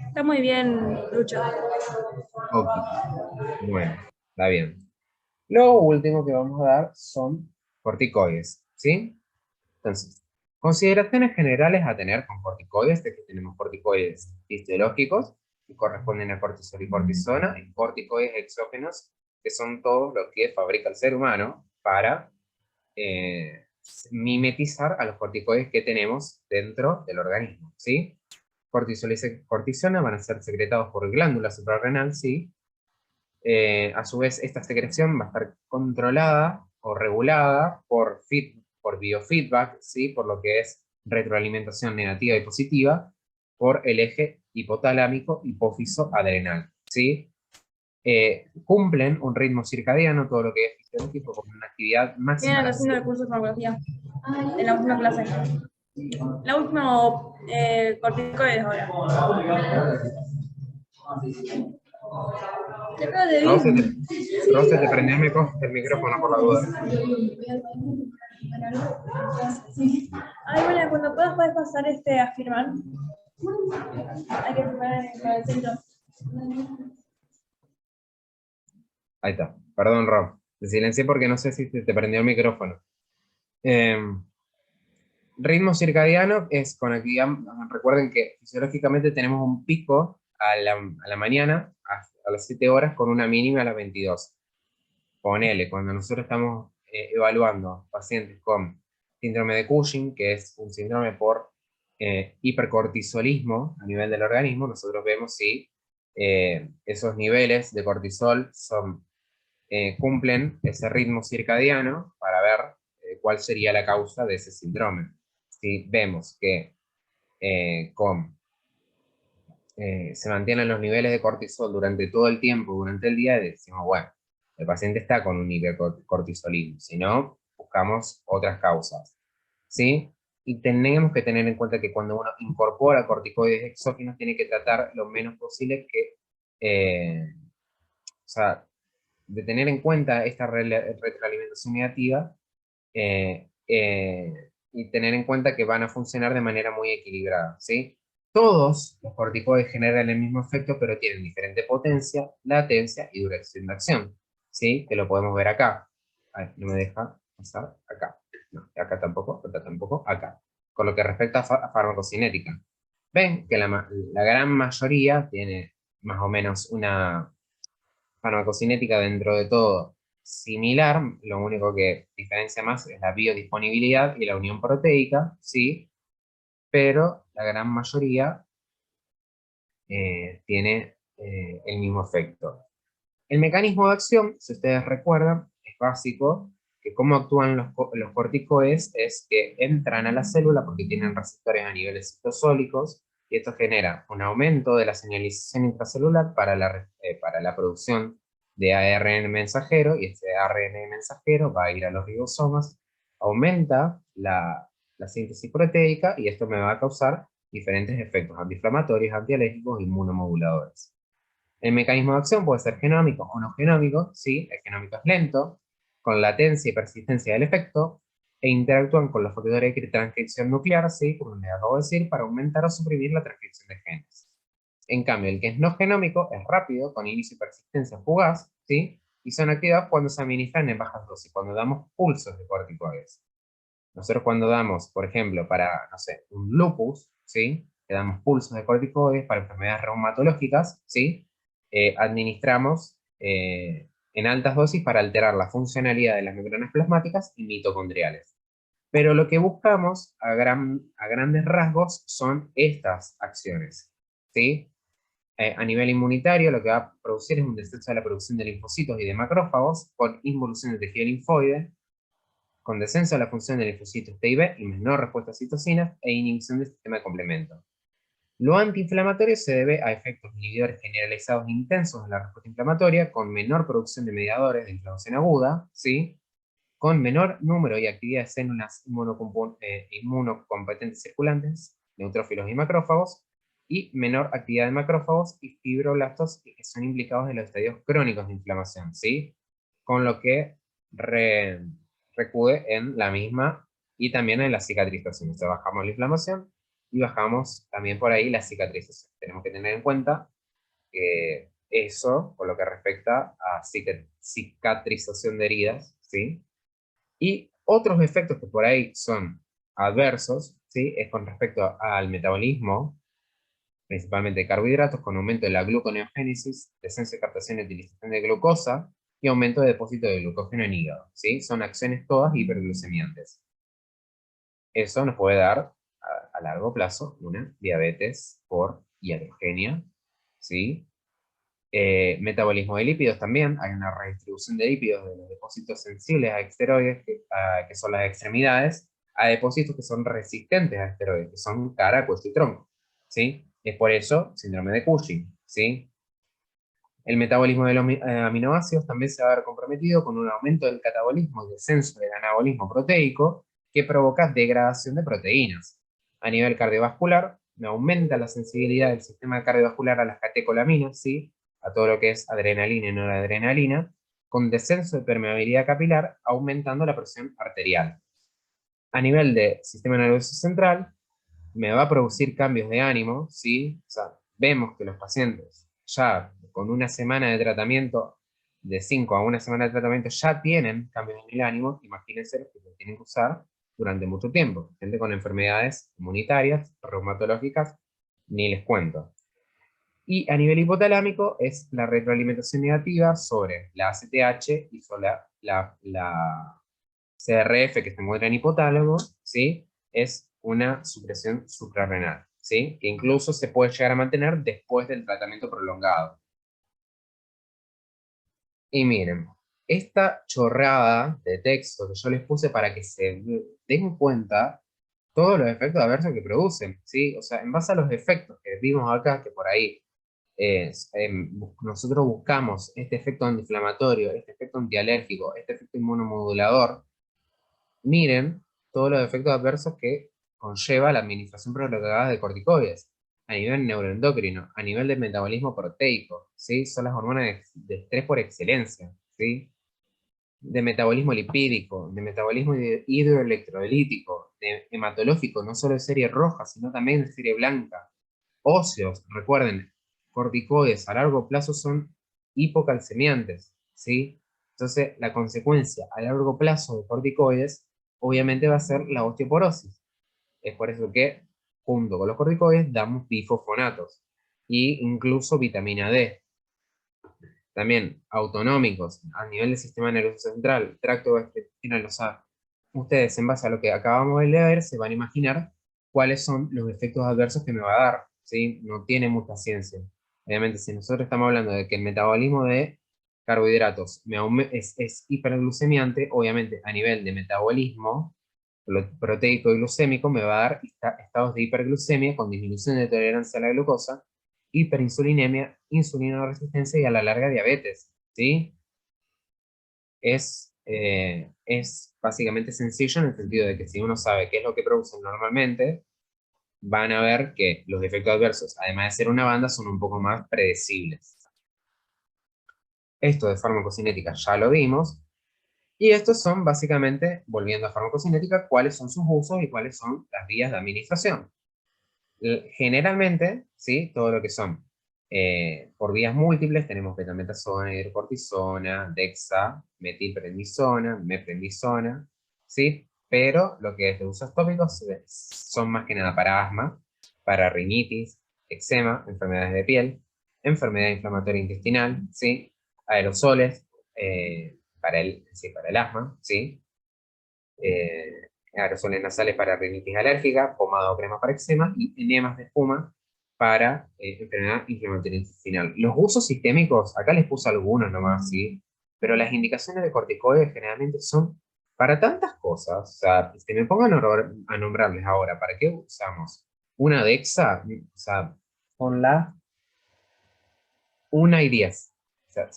Está muy bien, Lucho. Ok, bueno, está bien. Lo último que vamos a dar son corticoides, ¿sí? Entonces, consideraciones generales a tener con corticoides, de que tenemos corticoides fisiológicos, que corresponden a cortisol y cortisona, y corticoides exógenos, que son todos los que fabrica el ser humano para eh, mimetizar a los corticoides que tenemos dentro del organismo, ¿sí? Cortisol y cortisona van a ser secretados por glándula suprarrenal, ¿sí? A su vez, esta secreción va a estar controlada o regulada por biofeedback, ¿sí? Por lo que es retroalimentación negativa y positiva, por el eje hipotalámico hipófiso adrenal, ¿sí? Cumplen un ritmo circadiano, todo lo que es fisiológico, con una actividad máxima. Vienen haciendo el curso de farmacología en la última clase. La última corticoides ahora. Rose, te prendió el micrófono por la duda. Ay, bueno, cuando puedas pasar a firmar. Hay que firmar en el centro. Ahí está. Perdón, Rob. Te silencié porque no sé si te prendió el micrófono. Ritmo circadiano es con actividad, recuerden que fisiológicamente tenemos un pico a la mañana, a las 7 horas, con una mínima a las 22. Ponele, cuando nosotros estamos evaluando pacientes con síndrome de Cushing, que es un síndrome por hipercortisolismo a nivel del organismo, nosotros vemos si esos niveles de cortisol cumplen ese ritmo circadiano para ver cuál sería la causa de ese síndrome. Si vemos que se mantienen los niveles de cortisol durante todo el tiempo, durante el día, decimos, bueno, el paciente está con un hipercortisolismo, si no, buscamos otras causas, ¿sí? Y tenemos que tener en cuenta que cuando uno incorpora corticoides exógenos, tiene que tratar lo menos posible o sea, de tener en cuenta esta retroalimentación negativa y tener en cuenta que van a funcionar de manera muy equilibrada, ¿sí? Todos los corticoides generan el mismo efecto, pero tienen diferente potencia, latencia y duración de acción, ¿sí? Que lo podemos ver acá. Ay, no me deja pasar acá. No, acá tampoco, acá. Con lo que respecta a farmacocinética. Ven que la gran mayoría tiene más o menos una farmacocinética dentro de todo similar, lo único que diferencia más es la biodisponibilidad y la unión proteica, ¿sí? Pero la gran mayoría tiene el mismo efecto. El mecanismo de acción, si ustedes recuerdan, es básico, que cómo actúan los corticoides es que entran a la célula porque tienen receptores a niveles citosólicos, y esto genera un aumento de la señalización intracelular para la producción de ARN mensajero, y este ARN mensajero va a ir a los ribosomas, aumenta la síntesis proteica, y esto me va a causar diferentes efectos antiinflamatorios, antialérgicos, inmunomoduladores. El mecanismo de acción puede ser genómico o no genómico, ¿sí? El genómico es lento, con latencia y persistencia del efecto, e interactúan con los factores de transcripción nuclear, ¿sí? Como les acabo de decir, para aumentar o suprimir la transcripción de genes. En cambio, el que es no genómico es rápido, con inicio y persistencia fugaz, ¿sí? Y son activados cuando se administran en bajas dosis, cuando damos pulsos de corticoides. Nosotros cuando damos, por ejemplo, para, no sé, un lupus, ¿sí? Le damos pulsos de corticoides para enfermedades reumatológicas, ¿sí? Administramos en altas dosis para alterar la funcionalidad de las membranas plasmáticas y mitocondriales. Pero lo que buscamos a grandes rasgos son estas acciones, ¿sí? A nivel inmunitario, lo que va a producir es un descenso de la producción de linfocitos y de macrófagos con involución del tejido linfoide, con descenso de la función del linfocito T y B y menor respuesta a citocinas e inhibición del sistema de complemento. Lo antiinflamatorio se debe a efectos inhibidores generalizados intensos en la respuesta inflamatoria, con menor producción de mediadores de inflamación aguda, ¿sí? Con menor número y actividad de células inmunocompetentes circulantes, neutrófilos y macrófagos, y menor actividad de macrófagos y fibroblastos que son implicados en los estadios crónicos de inflamación, ¿sí? Con lo que recude en la misma y también en la cicatrización. O sea, bajamos la inflamación y bajamos también por ahí la cicatrización. Tenemos que tener en cuenta que eso, por lo que respecta a cicatrización de heridas, ¿sí? Y otros efectos que por ahí son adversos, ¿sí? Es con respecto al metabolismo, principalmente de carbohidratos, con aumento de la gluconeogénesis, descenso de captación y utilización de glucosa, y aumento de depósito de glucógeno en hígado, ¿sí? Son acciones todas hiperglucemiantes. Eso nos puede dar a largo plazo una diabetes por iatrogenia, ¿sí? Metabolismo de lípidos también, hay una redistribución de lípidos de los depósitos sensibles a esteroides, que son las extremidades, a depósitos que son resistentes a esteroides, que son cara, cuello y tronco, ¿sí? Es por eso síndrome de Cushing, ¿sí? El metabolismo de los aminoácidos también se va a ver comprometido con un aumento del catabolismo y descenso del anabolismo proteico que provoca degradación de proteínas. A nivel cardiovascular, me aumenta la sensibilidad del sistema cardiovascular a las catecolaminas, ¿sí? A todo lo que es adrenalina y noradrenalina, con descenso de permeabilidad capilar, aumentando la presión arterial. A nivel de sistema nervioso central, me va a producir cambios de ánimo, ¿sí? O sea, vemos que los pacientes ya con una semana de tratamiento, de 5 a una semana de tratamiento, ya tienen cambios en el ánimo, imagínense los que lo tienen que usar durante mucho tiempo. Gente con enfermedades inmunitarias, reumatológicas, ni les cuento. Y a nivel hipotalámico es la retroalimentación negativa sobre la ACTH y sobre la CRF que se encuentra en hipotálamo, ¿sí? Es una supresión suprarrenal, ¿sí? Que incluso se puede llegar a mantener después del tratamiento prolongado. Y miren, esta chorrada de texto que yo les puse para que se den cuenta todos los efectos adversos que producen, ¿sí? O sea, en base a los efectos que vimos acá, que por ahí nosotros buscamos este efecto antiinflamatorio, este efecto antialérgico, este efecto inmunomodulador, miren todos los efectos adversos que conlleva la administración prolongada de corticoides a nivel neuroendocrino, a nivel de metabolismo proteico, ¿sí? Son las hormonas de estrés por excelencia, ¿sí? De metabolismo lipídico, de metabolismo hidroelectrolítico, de hematológico, no solo de serie roja, sino también de serie blanca. Óseos, recuerden, corticoides a largo plazo son hipocalcemiantes, ¿sí? Entonces, la consecuencia a largo plazo de corticoides, obviamente va a ser la osteoporosis. Es por eso que, junto con los corticoides, damos bifosfonatos, y incluso vitamina D. También autonómicos a nivel del sistema nervioso central, tracto gastrointestinal, o sea, ustedes en base a lo que acabamos de leer se van a imaginar cuáles son los efectos adversos que me va a dar, ¿sí? No tiene mucha ciencia. Obviamente, si nosotros estamos hablando de que el metabolismo de carbohidratos es hiperglucemiante, obviamente a nivel de metabolismo proteico y glucémico me va a dar estados de hiperglucemia con disminución de tolerancia a la glucosa, hiperinsulinemia, insulina resistencia y a la larga diabetes, ¿sí? Es básicamente sencillo en el sentido de que si uno sabe qué es lo que producen normalmente, van a ver que los efectos adversos, además de ser una banda, son un poco más predecibles. Esto de farmacocinética ya lo vimos, y estos son básicamente, volviendo a farmacocinética, cuáles son sus usos y cuáles son las vías de administración. Generalmente, ¿sí? Todo lo que son por vías múltiples, tenemos betametasona, hidrocortisona, dexa, metilprednisona, meprednisona, ¿sí? Pero lo que es de usos tópicos son más que nada para asma, para rinitis, eczema, enfermedades de piel, enfermedad inflamatoria intestinal, ¿sí? Aerosoles, para el asma, ¿sí? Aerosoles nasales para rinitis alérgica, pomada o crema para eczema y enemas de espuma para enfermedad inflamatoria intestinal. Los usos sistémicos, acá les puse algunos nomás, ¿sí? Pero las indicaciones de corticoides generalmente son para tantas cosas. O sea, que me pongan a nombrarles ahora, ¿para qué usamos? Una Dexa, o sea, con la 1 y 10. O sea,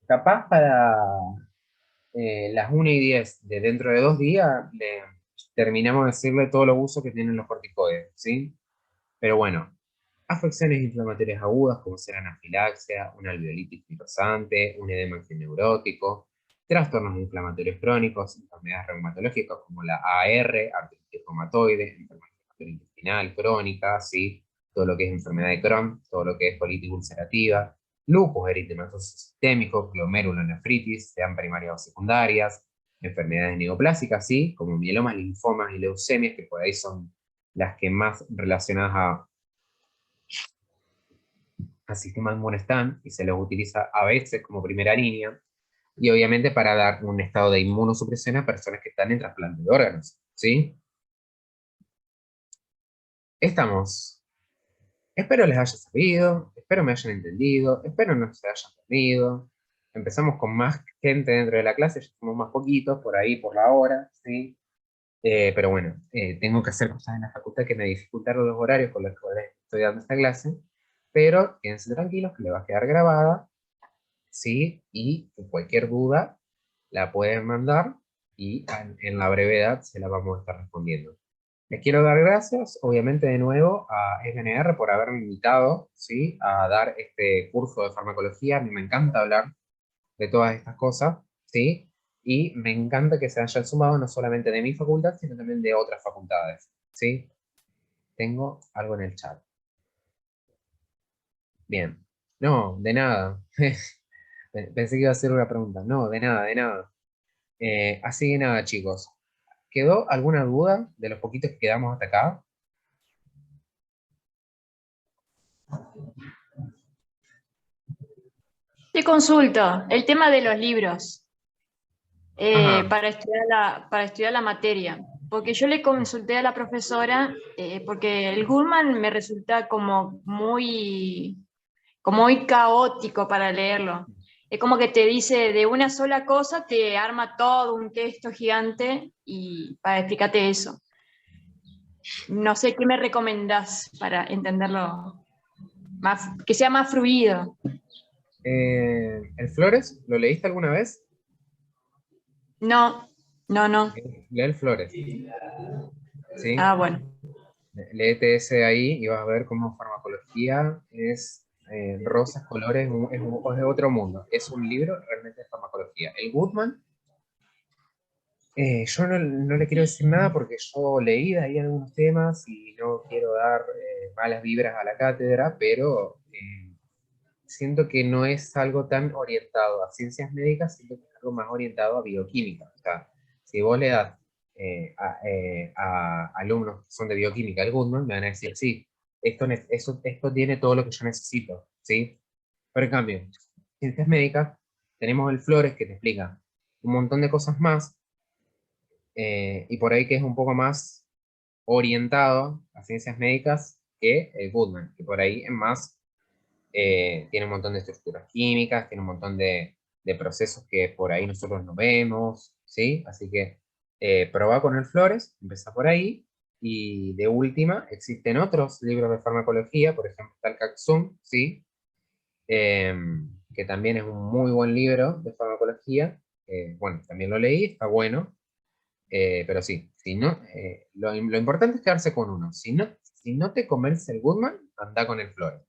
capaz para las 1 y 10 de dentro de 2 días, terminamos de decirle todos los usos que tienen los corticoides, ¿sí? Pero bueno, afecciones inflamatorias agudas como ser anafilaxia, una alveolitis fibrosante, un edema neurótico, trastornos inflamatorios crónicos, enfermedades reumatológicas como la AR, artritis reumatoide, enfermedad intestinal crónica, ¿sí? Todo lo que es enfermedad de Crohn, todo lo que es colitis ulcerativa, lupus eritematoso sistémico, glomerulonefritis, sean primarias o secundarias, enfermedades neoplásicas, ¿sí? Como mielomas, linfomas y leucemias, que por ahí son las que más relacionadas a sistema inmune están, y se los utiliza a veces como primera línea, y obviamente para dar un estado de inmunosupresión a personas que están en trasplante de órganos, ¿sí? Estamos. Espero les haya servido, espero me hayan entendido, espero no se hayan perdido. Empezamos con más gente dentro de la clase, ya somos más poquitos por ahí, por la hora, ¿sí? Pero bueno, tengo que hacer cosas en la facultad que me dificultaron los horarios con los que estoy dando esta clase, pero quédense tranquilos que le va a quedar grabada, ¿sí? Y cualquier duda la pueden mandar y en la brevedad se la vamos a estar respondiendo. Les quiero dar gracias, obviamente, de nuevo a FNR por haberme invitado, ¿sí? A dar este curso de farmacología. A mí me encanta hablar de todas estas cosas, ¿sí? Y me encanta que se hayan sumado no solamente de mi facultad, sino también de otras facultades, ¿sí? Tengo algo en el chat. Bien. No, de nada. Pensé que iba a hacer una pregunta. No, de nada, de nada. Así que nada, chicos. ¿Quedó alguna duda de los poquitos que quedamos hasta acá? Te consulto, el tema de los libros Ajá. para estudiar la materia, porque yo le consulté a la profesora, porque el Goodman me resulta como muy caótico para leerlo. Es como que te dice de una sola cosa, te arma todo un texto gigante y para explicarte eso. No sé qué me recomendás para entenderlo más, que sea más fluido. ¿El Flores? ¿Lo leíste alguna vez? No, no. Lee el Flores, ¿sí? Ah, bueno. Léete ese ahí y vas a ver cómo farmacología es rosas, colores, es de otro mundo. Es un libro realmente de farmacología. El Goodman, yo no le quiero decir nada porque yo leí de ahí algunos temas y no quiero dar malas vibras a la cátedra, pero siento que no es algo tan orientado a ciencias médicas, siento que es algo más orientado a bioquímica. O sea, si vos le das a alumnos que son de bioquímica al Goodman, me van a decir, sí, esto tiene todo lo que yo necesito, ¿sí? Pero en cambio, ciencias médicas, tenemos el Flores que te explica un montón de cosas más, y por ahí que es un poco más orientado a ciencias médicas que el Goodman, que por ahí es más tiene un montón de estructuras químicas, tiene un montón de procesos que por ahí nosotros no vemos, ¿sí? Así que probá con el Flores, empezá por ahí, y de última, existen otros libros de farmacología, por ejemplo, está el Caxum, ¿sí? Eh, que también es un muy buen libro de farmacología. Bueno, también lo leí, está bueno, pero sí, si no, lo importante es quedarse con uno. Si no te convence el Goodman, anda con el Flores.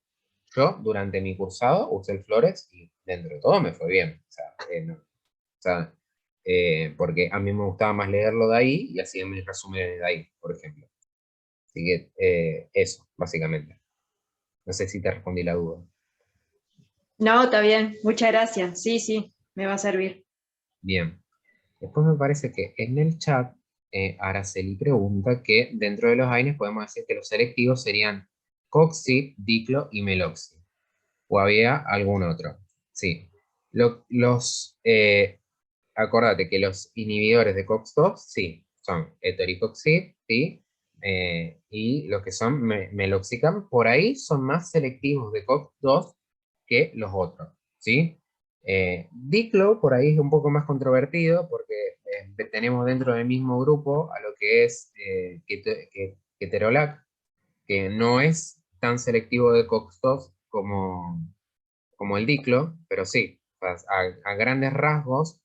Yo, durante mi cursado, usé el Flores y dentro de todo me fue bien. O sea, o sea, porque a mí me gustaba más leerlo de ahí y hacía mis resúmenes de ahí, por ejemplo. Así que eso, básicamente. No sé si te respondí la duda. No, está bien. Muchas gracias. Sí, me va a servir. Bien. Después me parece que en el chat, Araceli pregunta que dentro de los AINES podemos decir que los selectivos serían Coxib, Diclo y Meloxi. ¿O había algún otro? Sí. Acordate que los inhibidores de COX-2, sí, son etoricoxib, sí, y los que son meloxicam, por ahí son más selectivos de COX-2 que los otros, ¿sí? Diclo, por ahí es un poco más controvertido, porque tenemos dentro del mismo grupo a lo que es keterolac, que no es tan selectivo de COX-2 como el diclo, pero sí, a grandes rasgos,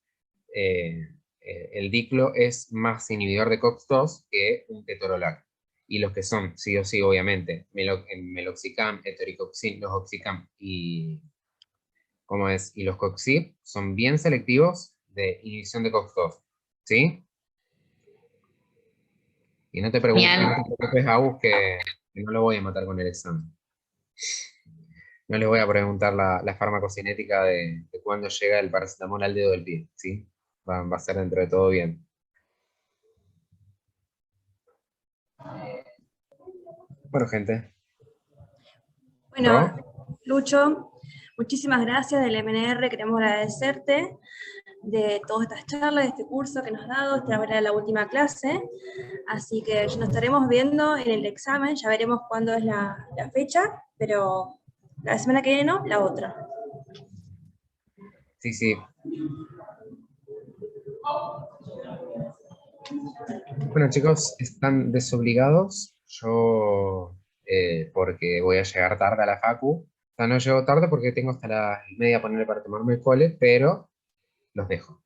eh, el diclo es más inhibidor de COX-2 que un ketorolac. Y los que son, sí o sí, obviamente, meloxicam, etoricoxib, los oxicam y los coxib son bien selectivos de inhibición de COX-2, ¿sí? Y no te Bien. preocupes, Agus, que no lo voy a matar con el examen. No les voy a preguntar la farmacocinética de cuándo llega el paracetamol al dedo del pie, ¿sí? Va a ser dentro de todo bien. Bueno, gente. Bueno, Lucho, muchísimas gracias del MNR, queremos agradecerte de todas estas charlas, de este curso que nos has dado, esta era la última clase, así que nos estaremos viendo en el examen, ya veremos cuándo es la fecha, pero la semana que viene no, la otra. Sí, sí. Bueno, chicos, están desobligados. Yo, porque voy a llegar tarde a la facu. O sea, no llego tarde porque tengo hasta las 1:30 para ponerme para tomarme el cole, pero los dejo.